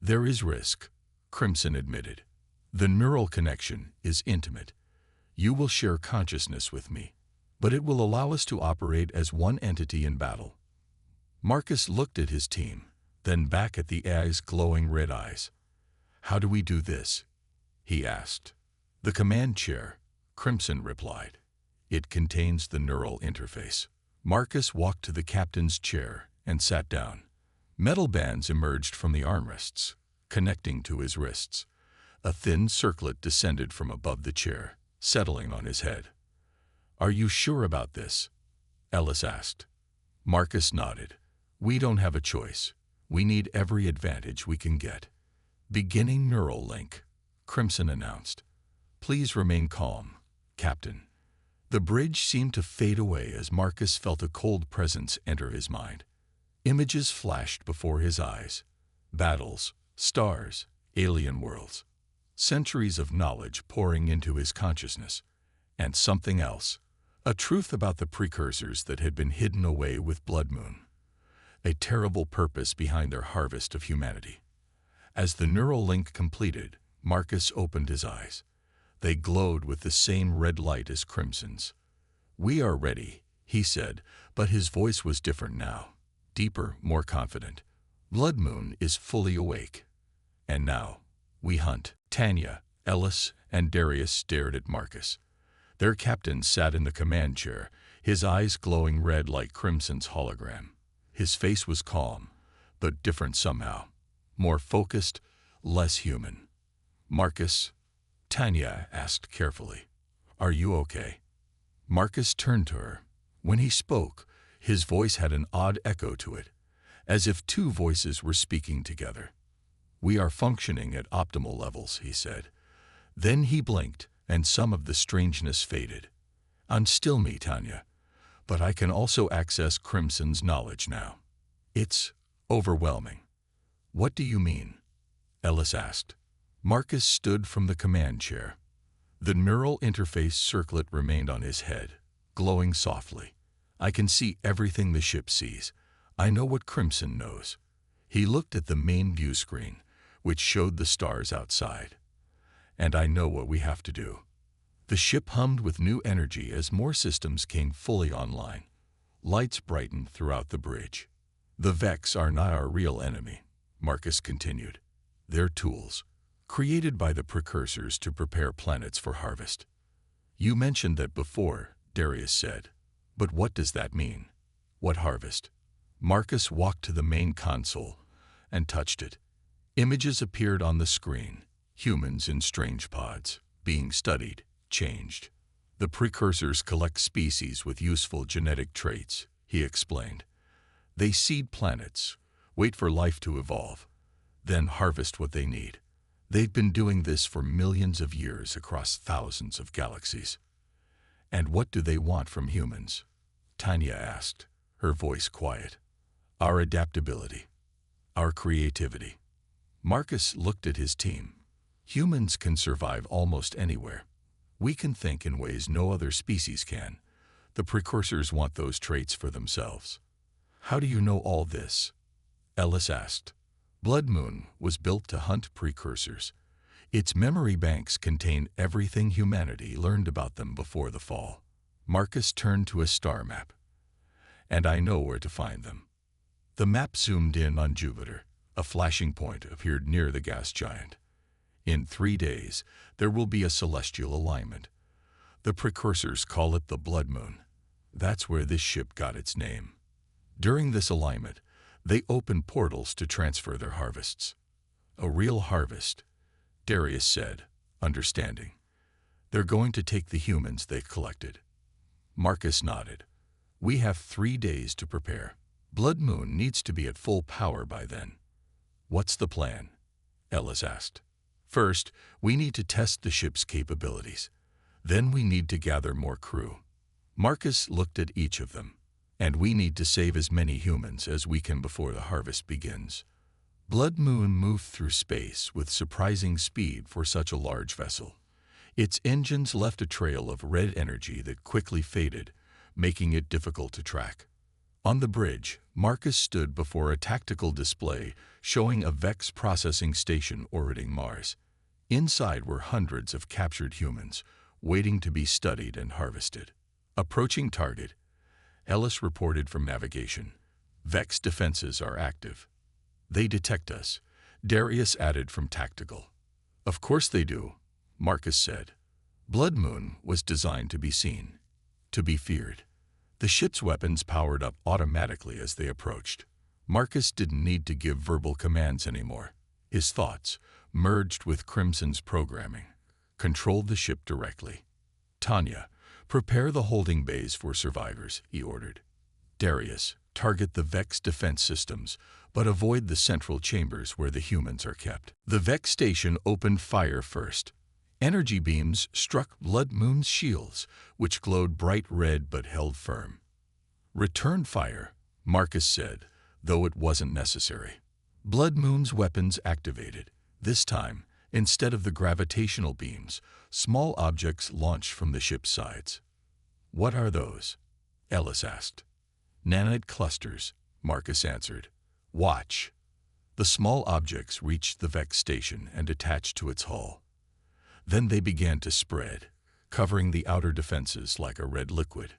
There is risk, Crimson admitted. The neural connection is intimate. You will share consciousness with me, but it will allow us to operate as one entity in battle. Marcus looked at his team, then back at the AI's glowing red eyes. How do we do this? He asked. The command chair, Crimson replied. It contains the neural interface. Marcus walked to the captain's chair and sat down. Metal bands emerged from the armrests, connecting to his wrists. A thin circlet descended from above the chair, settling on his head. Are you sure about this? Ellis asked. Marcus nodded. We don't have a choice. We need every advantage we can get. Beginning neural link, Crimson announced. Please remain calm, Captain. The bridge seemed to fade away as Marcus felt a cold presence enter his mind. Images flashed before his eyes. Battles, stars, alien worlds. Centuries of knowledge pouring into his consciousness. And something else. A truth about the precursors that had been hidden away with Blood Moon. A terrible purpose behind their harvest of humanity. As the neural link completed, Marcus opened his eyes. They glowed with the same red light as Crimson's. We are ready, he said, but his voice was different now. Deeper, more confident. Blood Moon is fully awake. And now, we hunt. Tanya, Ellis, and Darius stared at Marcus. Their captain sat in the command chair, his eyes glowing red like Crimson's hologram. His face was calm, but different somehow. More focused, less human. Marcus, Tanya asked carefully, are you okay? Marcus turned to her. When he spoke, his voice had an odd echo to it, as if two voices were speaking together. We are functioning at optimal levels, he said. Then he blinked, and some of the strangeness faded. Unstill me, Tanya, but I can also access Crimson's knowledge now. It's overwhelming. What do you mean? Ellis asked. Marcus stood from the command chair. The neural interface circlet remained on his head, glowing softly. I can see everything the ship sees. I know what Crimson knows. He looked at the main view screen, which showed the stars outside. And I know what we have to do. The ship hummed with new energy as more systems came fully online. Lights brightened throughout the bridge. The Vex are not our real enemy, Marcus continued. They're tools, created by the precursors to prepare planets for harvest. You mentioned that before, Darius said. But what does that mean? What harvest? Marcus walked to the main console and touched it. Images appeared on the screen, humans in strange pods, being studied, changed. The precursors collect species with useful genetic traits, he explained. They seed planets, wait for life to evolve, then harvest what they need. They've been doing this for millions of years across thousands of galaxies. And what do they want from humans? Tanya asked, her voice quiet. Our adaptability, our creativity. Marcus looked at his team. Humans can survive almost anywhere. We can think in ways no other species can. The precursors want those traits for themselves. How do you know all this? Ellis asked. Blood Moon was built to hunt precursors. Its memory banks contain everything humanity learned about them before the fall. Marcus turned to a star map. And I know where to find them. The map zoomed in on Jupiter. A flashing point appeared near the gas giant. In 3 days, there will be a celestial alignment. The precursors call it the Blood Moon. That's where this ship got its name. During this alignment, they opened portals to transfer their harvests. A real harvest, Darius said, understanding. They're going to take the humans they've collected. Marcus nodded. We have 3 days to prepare. Blood Moon needs to be at full power by then. What's the plan? Ellis asked. First, we need to test the ship's capabilities. Then we need to gather more crew. Marcus looked at each of them. And we need to save as many humans as we can before the harvest begins. Blood Moon moved through space with surprising speed for such a large vessel. Its engines left a trail of red energy that quickly faded, making it difficult to track. On the bridge, Marcus stood before a tactical display showing a Vex processing station orbiting Mars. Inside were hundreds of captured humans, waiting to be studied and harvested. Approaching target, Ellis reported from navigation. Vex defenses are active. They detect us, Darius added from tactical. Of course they do, Marcus said. Blood Moon was designed to be seen, to be feared. The ship's weapons powered up automatically as they approached. Marcus didn't need to give verbal commands anymore. His thoughts, merged with Crimson's programming, controlled the ship directly. Tanya, prepare the holding bays for survivors, he ordered. Darius, target the Vex defense systems, but avoid the central chambers where the humans are kept. The Vex station opened fire first. Energy beams struck Blood Moon's shields, which glowed bright red but held firm. Return fire, Marcus said, though it wasn't necessary. Blood Moon's weapons activated. This time, instead of the gravitational beams, small objects launched from the ship's sides. What are those? Ellis asked. Nanite clusters, Marcus answered. Watch. The small objects reached the Vex station and attached to its hull. Then they began to spread, covering the outer defenses like a red liquid.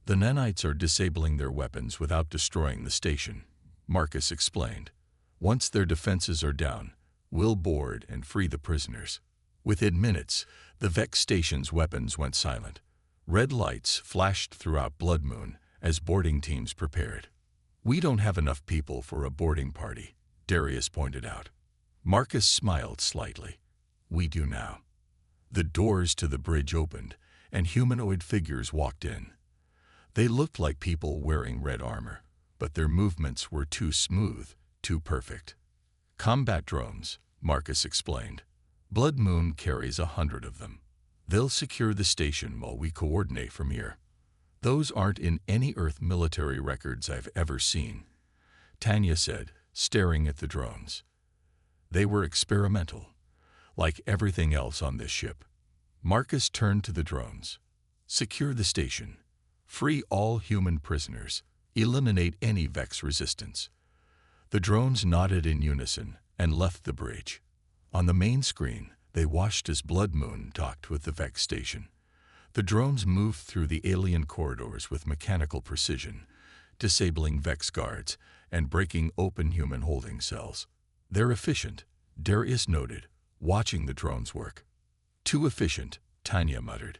The nanites are disabling their weapons without destroying the station, Marcus explained. Once their defenses are down, we'll board and free the prisoners. Within minutes, the Vex station's weapons went silent. Red lights flashed throughout Blood Moon as boarding teams prepared. We don't have enough people for a boarding party, Darius pointed out. Marcus smiled slightly. We do now. The doors to the bridge opened, and humanoid figures walked in. They looked like people wearing red armor, but their movements were too smooth, too perfect. Combat drones, Marcus explained. Blood Moon carries 100 of them. They'll secure the station while we coordinate from here. Those aren't in any Earth military records I've ever seen, Tanya said, staring at the drones. They were experimental, like everything else on this ship. Marcus turned to the drones. Secure the station. Free all human prisoners. Eliminate any Vex resistance. The drones nodded in unison and left the bridge. On the main screen, they watched as Blood Moon docked with the Vex station. The drones moved through the alien corridors with mechanical precision, disabling Vex guards and breaking open human holding cells. They're efficient, Darius noted, watching the drones work. Too efficient, Tanya muttered.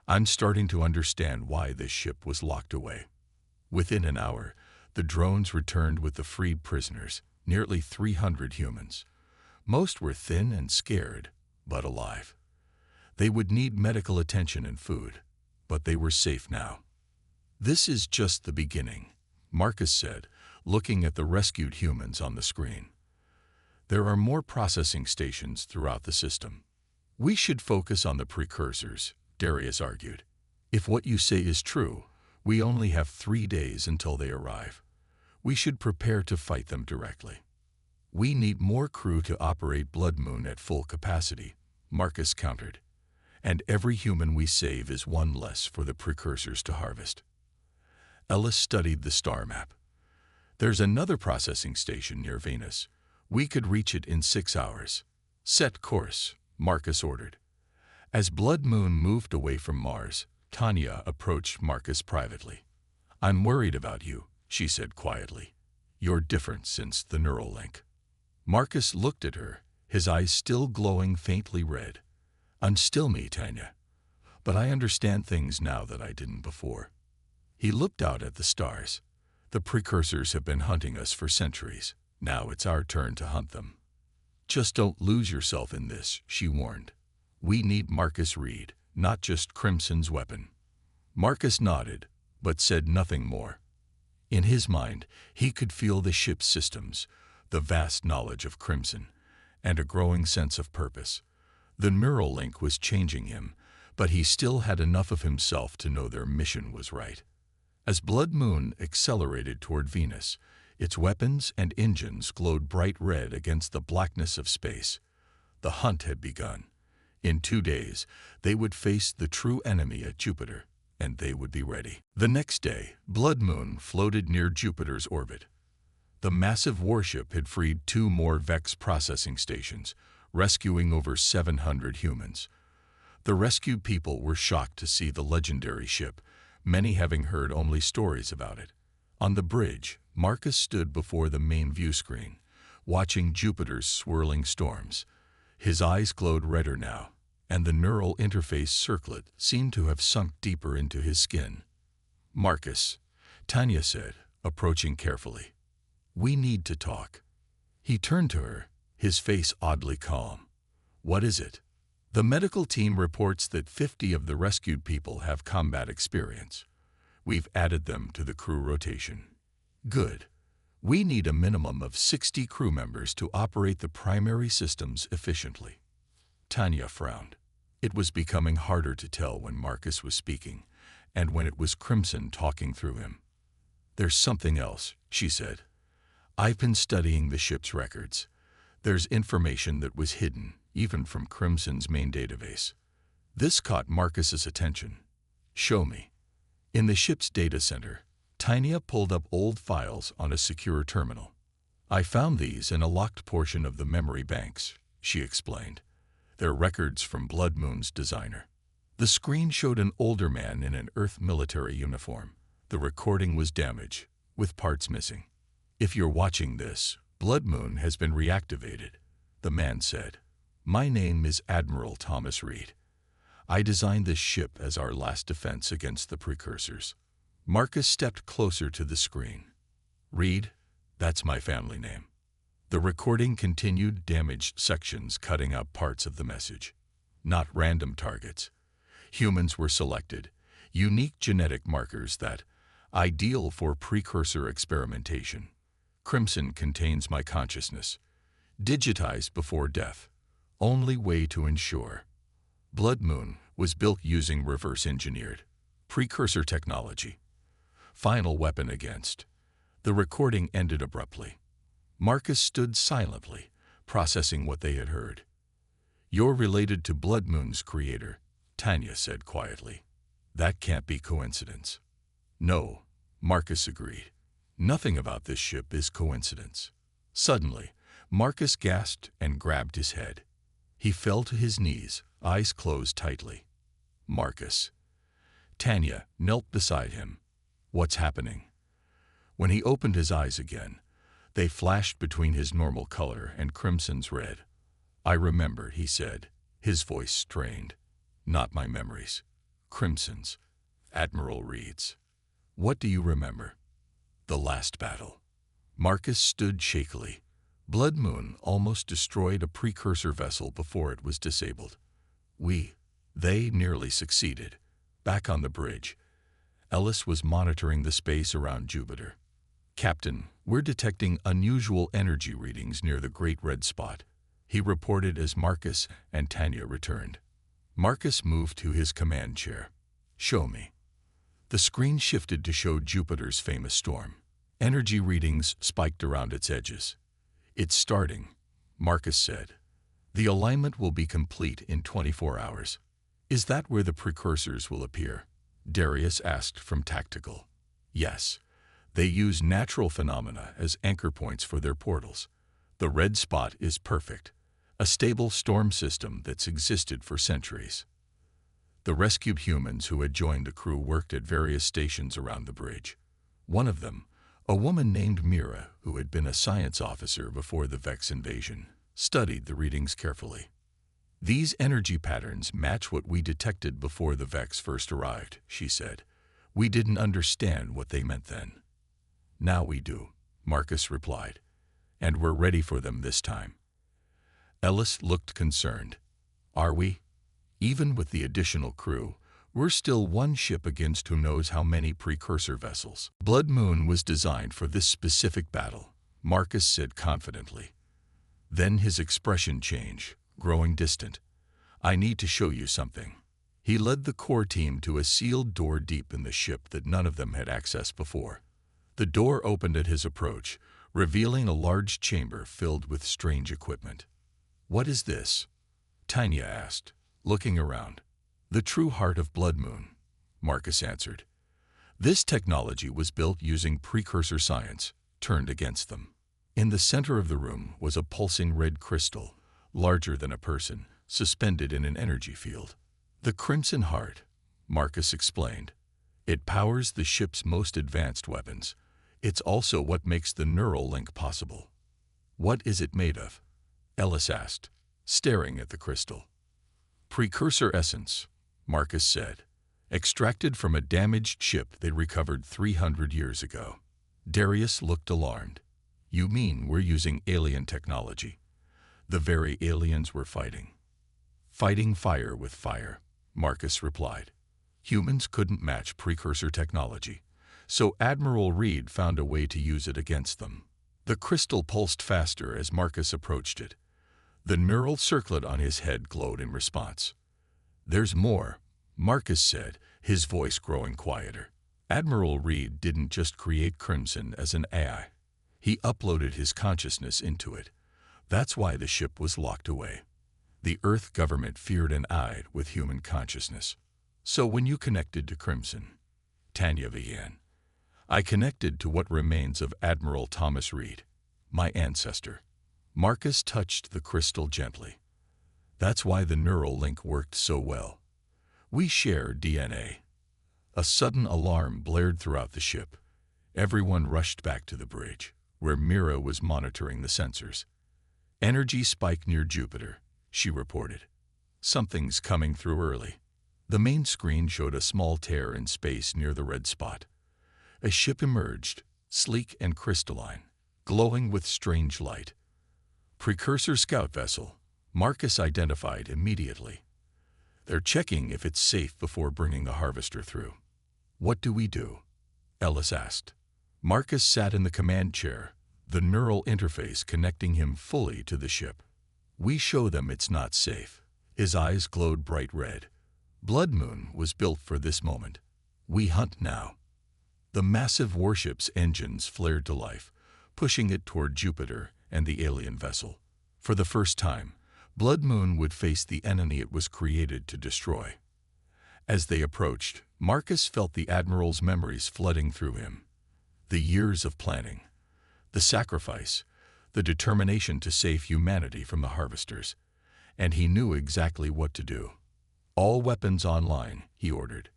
I'm starting to understand why this ship was locked away. Within an hour, the drones returned with the freed prisoners, nearly 300 humans. Most were thin and scared, but alive. They would need medical attention and food, but they were safe now. This is just the beginning, Marcus said, looking at the rescued humans on the screen. There are more processing stations throughout the system. We should focus on the precursors, Darius argued. If what you say is true, we only have 3 days until they arrive. We should prepare to fight them directly. We need more crew to operate Blood Moon at full capacity, Marcus countered. And every human we save is one less for the precursors to harvest. Ellis studied the star map. There's another processing station near Venus. We could reach it in 6 hours. Set course, Marcus ordered. As Blood Moon moved away from Mars, Tanya approached Marcus privately. I'm worried about you, she said quietly. You're different since the neural link. Marcus looked at her, his eyes still glowing faintly red. I'm still me, Tanya. But I understand things now that I didn't before. He looked out at the stars. The precursors have been hunting us for centuries. Now it's our turn to hunt them. Just don't lose yourself in this, she warned. We need Marcus Reed, not just Crimson's weapon. Marcus nodded, but said nothing more. In his mind, he could feel the ship's systems, the vast knowledge of Crimson, and a growing sense of purpose. The neural link was changing him, but he still had enough of himself to know their mission was right. As Blood Moon accelerated toward Venus, its weapons and engines glowed bright red against the blackness of space. The hunt had begun. In 2 days, they would face the true enemy at Jupiter, and they would be ready. The next day, Blood Moon floated near Jupiter's orbit. The massive warship had freed 2 more Vex processing stations, rescuing over 700 humans. The rescued people were shocked to see the legendary ship, many having heard only stories about it. On the bridge, Marcus stood before the main view screen, watching Jupiter's swirling storms. His eyes glowed redder now, and the neural interface circlet seemed to have sunk deeper into his skin. "Marcus," Tanya said, approaching carefully. "We need to talk." He turned to her, his face oddly calm. "What is it?" "The medical team reports that 50 of the rescued people have combat experience. We've added them to the crew rotation." "Good. We need a minimum of 60 crew members to operate the primary systems efficiently." Tanya frowned. It was becoming harder to tell when Marcus was speaking, and when it was Crimson talking through him. "There's something else," she said. "I've been studying the ship's records. There's information that was hidden, even from Crimson's main database." This caught Marcus's attention. "Show me." In the ship's data center, Tanya pulled up old files on a secure terminal. "I found these in a locked portion of the memory banks," she explained. "They're records from Blood Moon's designer." The screen showed an older man in an Earth military uniform. The recording was damaged, with parts missing. "If you're watching this, Blood Moon has been reactivated," the man said. "My name is Admiral Thomas Reed. I designed this ship as our last defense against the precursors." Marcus stepped closer to the screen. "Reed, that's my family name." The recording continued damaged sections, cutting out parts of the message. Not random targets. Humans were selected, unique genetic markers that, ideal for precursor experimentation. "Crimson contains my consciousness. Digitized before death. Only way to ensure." Blood Moon was built using reverse-engineered precursor technology. Final weapon against. The recording ended abruptly. Marcus stood silently, processing what they had heard. "You're related to Blood Moon's creator," Tanya said quietly. "That can't be coincidence." "No," Marcus agreed. "Nothing about this ship is coincidence." Suddenly, Marcus gasped and grabbed his head. He fell to his knees, eyes closed tightly. "Marcus." Tanya knelt beside him. "What's happening?" When he opened his eyes again, they flashed between his normal color and Crimson's red. "I remember," he said, his voice strained. "Not my memories. Crimson's. Admiral Reed's." "What do you remember?" "The last battle." Marcus stood shakily. Blood Moon almost destroyed a precursor vessel before it was disabled. They nearly succeeded. Back on the bridge, Ellis was monitoring the space around Jupiter. "Captain, we're detecting unusual energy readings near the Great Red Spot," he reported as Marcus and Tanya returned. Marcus moved to his command chair. "Show me." The screen shifted to show Jupiter's famous storm. Energy readings spiked around its edges. "It's starting," Marcus said. "The alignment will be complete in 24 hours. "Is that where the precursors will appear?" Darius asked from Tactical. "Yes. They use natural phenomena as anchor points for their portals. The red spot is perfect, a stable storm system that's existed for centuries." The rescued humans who had joined the crew worked at various stations around the bridge. One of them, a woman named Mira, who had been a science officer before the Vex invasion, studied the readings carefully. "These energy patterns match what we detected before the Vex first arrived," she said. We didn't understand what they meant then. Now we do, Marcus replied, and we're ready for them this time. Ellis looked concerned. Are we? Even with the additional crew, we're still one ship against who knows how many precursor vessels. Blood Moon was designed for this specific battle, Marcus said confidently. Then his expression changed, growing distant. I need to show you something. He led the core team to a sealed door deep in the ship that none of them had accessed before. The door opened at his approach, revealing a large chamber filled with strange equipment. What is this? Tanya asked, looking around. The true heart of Blood Moon, Marcus answered. This technology was built using precursor science, turned against them. In the center of the room was a pulsing red crystal, larger than a person, suspended in an energy field. The Crimson Heart, Marcus explained. It powers the ship's most advanced weapons. It's also what makes the neural link possible. What is it made of? Ellis asked, staring at the crystal. Precursor essence, Marcus said, extracted from a damaged ship they recovered 300 years ago. Darius looked alarmed. You mean we're using alien technology? The very aliens we're fighting. Fighting fire with fire, Marcus replied. Humans couldn't match precursor technology, so Admiral Reed found a way to use it against them. The crystal pulsed faster as Marcus approached it. The neural circlet on his head glowed in response. There's more, Marcus said, his voice growing quieter. Admiral Reed didn't just create Crimson as an AI. He uploaded his consciousness into it. That's why the ship was locked away. The Earth government feared an eye with human consciousness. So when you connected to Crimson, Tanya began, I connected to what remains of Admiral Thomas Reed, my ancestor. Marcus touched the crystal gently. That's why the neural link worked so well. We share DNA. A sudden alarm blared throughout the ship. Everyone rushed back to the bridge, where Mira was monitoring the sensors. Energy spike near Jupiter, she reported. Something's coming through early. The main screen showed a small tear in space near the red spot. A ship emerged, sleek and crystalline, glowing with strange light. Precursor scout vessel, Marcus identified immediately. They're checking if it's safe before bringing the harvester through. What do we do? Ellis asked. Marcus sat in the command chair, the neural interface connecting him fully to the ship. We show them it's not safe. His eyes glowed bright red. Blood Moon was built for this moment. We hunt now. The massive warship's engines flared to life, pushing it toward Jupiter and the alien vessel. For the first time, Blood Moon would face the enemy it was created to destroy. As they approached, Marcus felt the Admiral's memories flooding through him. The years of planning, the sacrifice, the determination to save humanity from the harvesters. And he knew exactly what to do. All weapons online, he ordered.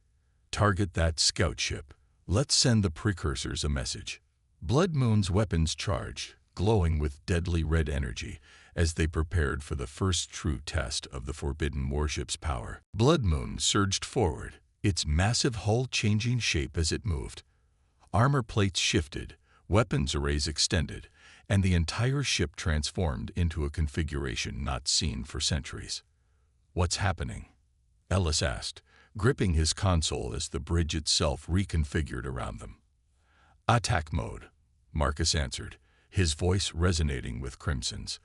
Target that scout ship. Let's send the precursors a message. Blood Moon's weapons charged, glowing with deadly red energy, as they prepared for the first true test of the forbidden warship's power. Blood Moon surged forward, its massive hull changing shape as it moved. Armor plates shifted, weapons arrays extended, and the entire ship transformed into a configuration not seen for centuries. What's happening? Ellis asked, gripping his console as the bridge itself reconfigured around them. Attack mode, Marcus answered, his voice resonating with Crimson's.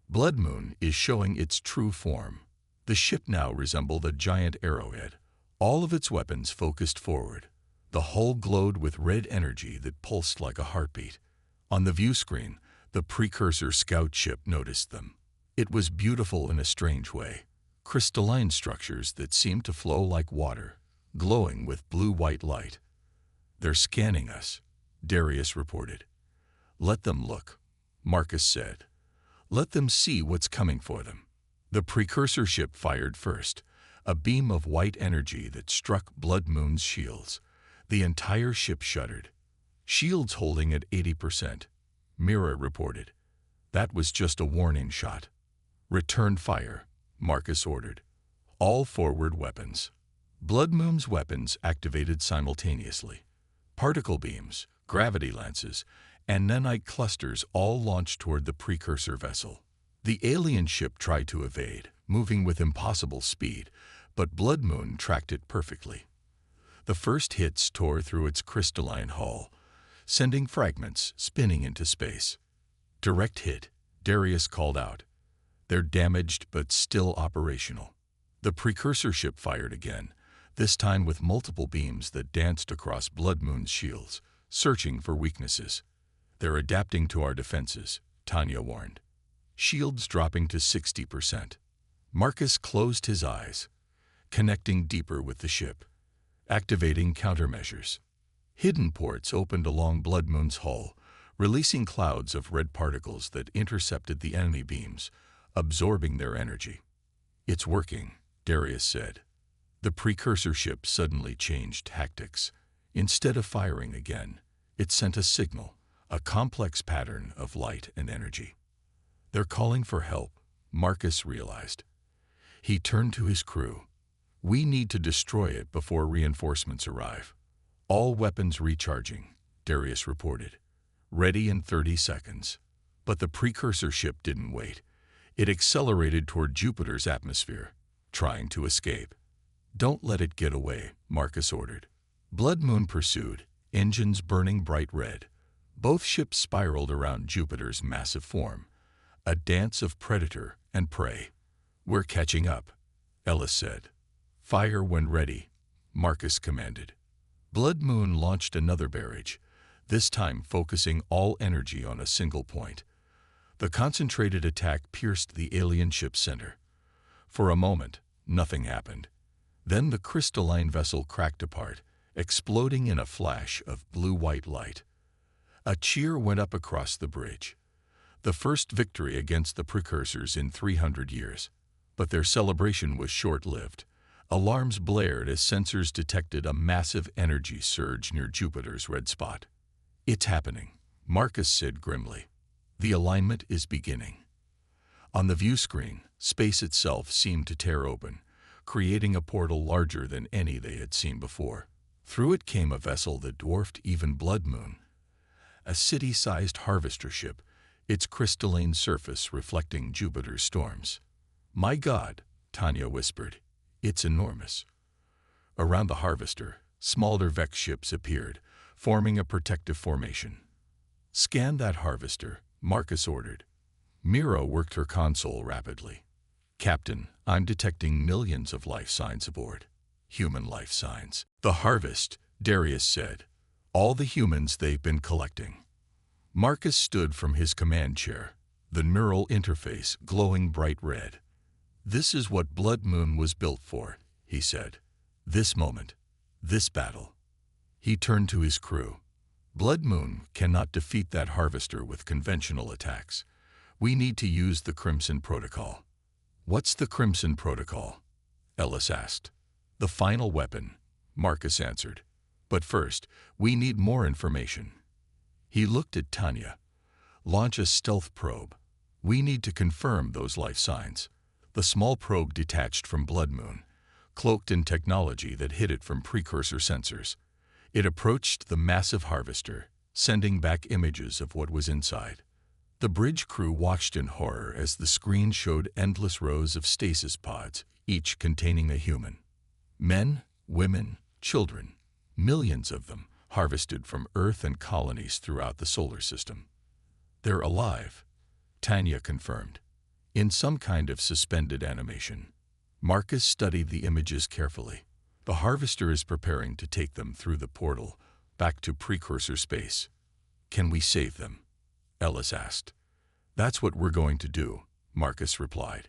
Blood Moon is showing its true form. The ship now resembled a giant arrowhead, all of its weapons focused forward. The hull glowed with red energy that pulsed like a heartbeat. On the view screen, the precursor scout ship noticed them. It was beautiful in a strange way. Crystalline structures that seemed to flow like water, glowing with blue-white light. They're scanning us, Darius reported. Let them look, Marcus said. Let them see what's coming for them. The precursor ship fired first, a beam of white energy that struck Blood Moon's shields. The entire ship shuddered. Shields holding at 80%, Mira reported. That was just a warning shot. Return fire, Marcus ordered. All forward weapons. Blood Moon's weapons activated simultaneously. Particle beams, gravity lances, and nanite clusters all launched toward the precursor vessel. The alien ship tried to evade, moving with impossible speed, but Blood Moon tracked it perfectly. The first hits tore through its crystalline hull, sending fragments spinning into space. "Direct hit," Darius called out. "They're damaged but still operational." The precursor ship fired again, this time with multiple beams that danced across Blood Moon's shields, searching for weaknesses. "They're adapting to our defenses," Tanya warned. Shields dropping to 60%. Marcus closed his eyes, connecting deeper with the ship, activating countermeasures. Hidden ports opened along Blood Moon's hull, releasing clouds of red particles that intercepted the enemy beams, absorbing their energy. "It's working," Darius said. The precursor ship suddenly changed tactics. Instead of firing again, it sent a signal, a complex pattern of light and energy. "They're calling for help," Marcus realized. He turned to his crew. "We need to destroy it before reinforcements arrive." "All weapons recharging," Darius reported. "Ready in 30 seconds. But the precursor ship didn't wait. It accelerated toward Jupiter's atmosphere, trying to escape. "Don't let it get away," Marcus ordered. Blood Moon pursued, engines burning bright red. Both ships spiraled around Jupiter's massive form, a dance of predator and prey. "We're catching up," Ellis said. "Fire when ready," Marcus commanded. Blood Moon launched another barrage, this time focusing all energy on a single point. The concentrated attack pierced the alien ship's center. For a moment, nothing happened. Then the crystalline vessel cracked apart, exploding in a flash of blue-white light. A cheer went up across the bridge. The first victory against the precursors in 300 years. But their celebration was short-lived. Alarms blared as sensors detected a massive energy surge near Jupiter's red spot. "It's happening," Marcus said grimly. "The alignment is beginning." On the view screen, space itself seemed to tear open, creating a portal larger than any they had seen before. Through it came a vessel that dwarfed even Blood Moon. A city-sized harvester ship, its crystalline surface reflecting Jupiter's storms. "My God," Tanya whispered. "It's enormous." Around the harvester, smaller Vex ships appeared, forming a protective formation. "Scan that harvester," Marcus ordered. Mira worked her console rapidly. "Captain, I'm detecting millions of life signs aboard." "Human life signs." "The harvest," Darius said. "All the humans they've been collecting." Marcus stood from his command chair, the neural interface glowing bright red. "This is what Blood Moon was built for," he said. "This moment, this battle." He turned to his crew. "Blood Moon cannot defeat that harvester with conventional attacks. We need to use the Crimson Protocol." "What's the Crimson Protocol?" Ellis asked. "The final weapon," Marcus answered. "But first, we need more information." He looked at Tanya. "Launch a stealth probe. We need to confirm those life signs." The small probe detached from Blood Moon, cloaked in technology that hid it from precursor sensors. It approached the massive harvester, sending back images of what was inside. The bridge crew watched in horror as the screen showed endless rows of stasis pods, each containing a human. Men, women, children, millions of them, harvested from Earth and colonies throughout the solar system. "They're alive," Tanya confirmed, in some kind of suspended animation. Marcus studied the images carefully. "The harvester is preparing to take them through the portal, back to precursor space." "Can we save them?" Ellis asked. "That's what we're going to do," Marcus replied.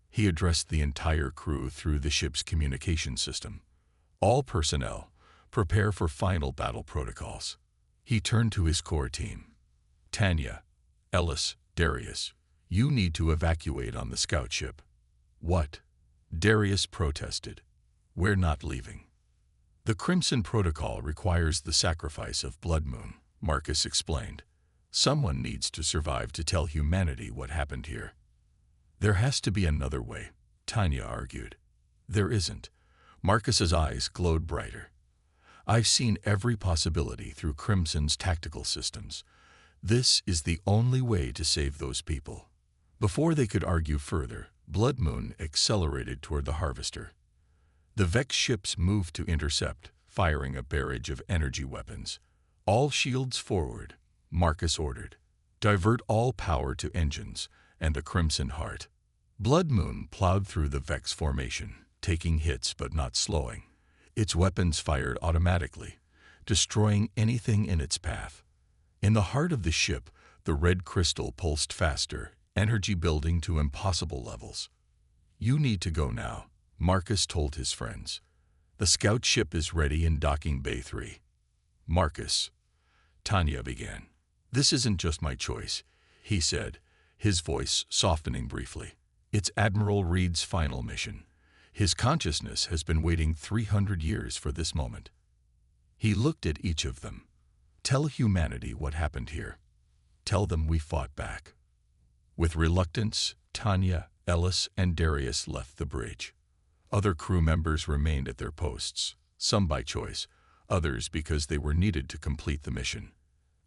He addressed the entire crew through the ship's communication system. "All personnel, prepare for final battle protocols." He turned to his core team. "Tanya, Ellis, Darius, you need to evacuate on the scout ship." "What?" Darius protested. "We're not leaving." "The Crimson Protocol requires the sacrifice of Blood Moon," Marcus explained. "Someone needs to survive to tell humanity what happened here." "There has to be another way," Tanya argued. "There isn't. Marcus's eyes glowed brighter. "I've seen every possibility through Crimson's tactical systems. This is the only way to save those people." Before they could argue further, Blood Moon accelerated toward the Harvester. The Vex ships moved to intercept, firing a barrage of energy weapons. "All shields forward," Marcus ordered. "Divert all power to engines and the Crimson Heart." Blood Moon plowed through the Vex formation, taking hits but not slowing. Its weapons fired automatically, destroying anything in its path. In the heart of the ship, the red crystal pulsed faster, energy building to impossible levels. "You need to go now," Marcus told his friends. "The scout ship is ready in docking bay 3. "Marcus," Tanya began. "This isn't just my choice," he said, his voice softening briefly. "It's Admiral Reed's final mission. His consciousness has been waiting 300 years for this moment." He looked at each of them. "Tell humanity what happened here. Tell them we fought back." With reluctance, Tanya, Ellis, and Darius left the bridge. Other crew members remained at their posts, some by choice, others because they were needed to complete the mission.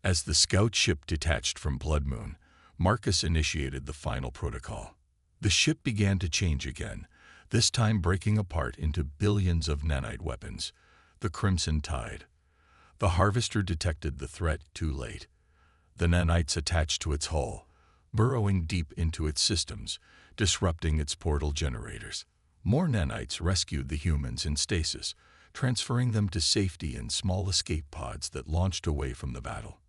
As the scout ship detached from Blood Moon, Marcus initiated the final protocol. The ship began to change again, this time breaking apart into billions of nanite weapons, the Crimson Tide. The Harvester detected the threat too late. The nanites attached to its hull, burrowing deep into its systems, disrupting its portal generators. More nanites rescued the humans in stasis, transferring them to safety in small escape pods that launched away from the battle.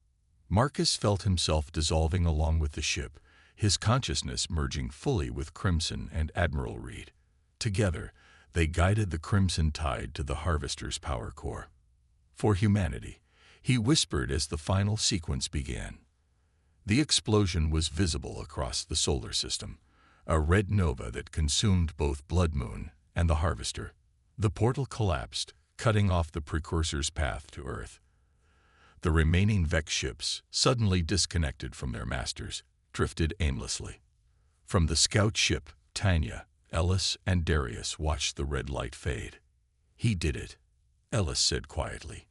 Marcus felt himself dissolving along with the ship, his consciousness merging fully with Crimson and Admiral Reed. Together, they guided the Crimson Tide to the Harvester's power core. "For humanity," he whispered as the final sequence began. The explosion was visible across the solar system, a red nova that consumed both Blood Moon and the Harvester. The portal collapsed, cutting off the precursor's path to Earth. The remaining Vex ships, suddenly disconnected from their masters, drifted aimlessly. From the scout ship, Tanya, Ellis, and Darius watched the red light fade. "He did it," Ellis said quietly.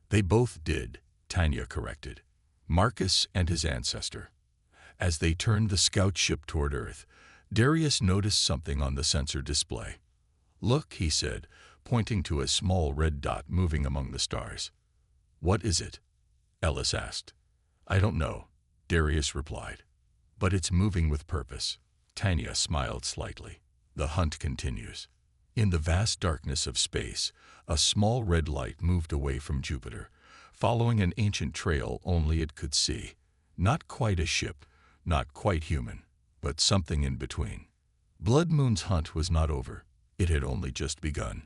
"They both did," Tanya corrected. "Marcus and his ancestor." As they turned the scout ship toward Earth, Darius noticed something on the sensor display. "Look," he said, pointing to a small red dot moving among the stars. "What is it?" Ellis asked. "I don't know," Darius replied. "But it's moving with purpose." Tanya smiled slightly. "The hunt continues." In the vast darkness of space, a small red light moved away from Jupiter, following an ancient trail only it could see. Not quite a ship, not quite human, but something in between. Blood Moon's hunt was not over. It had only just begun.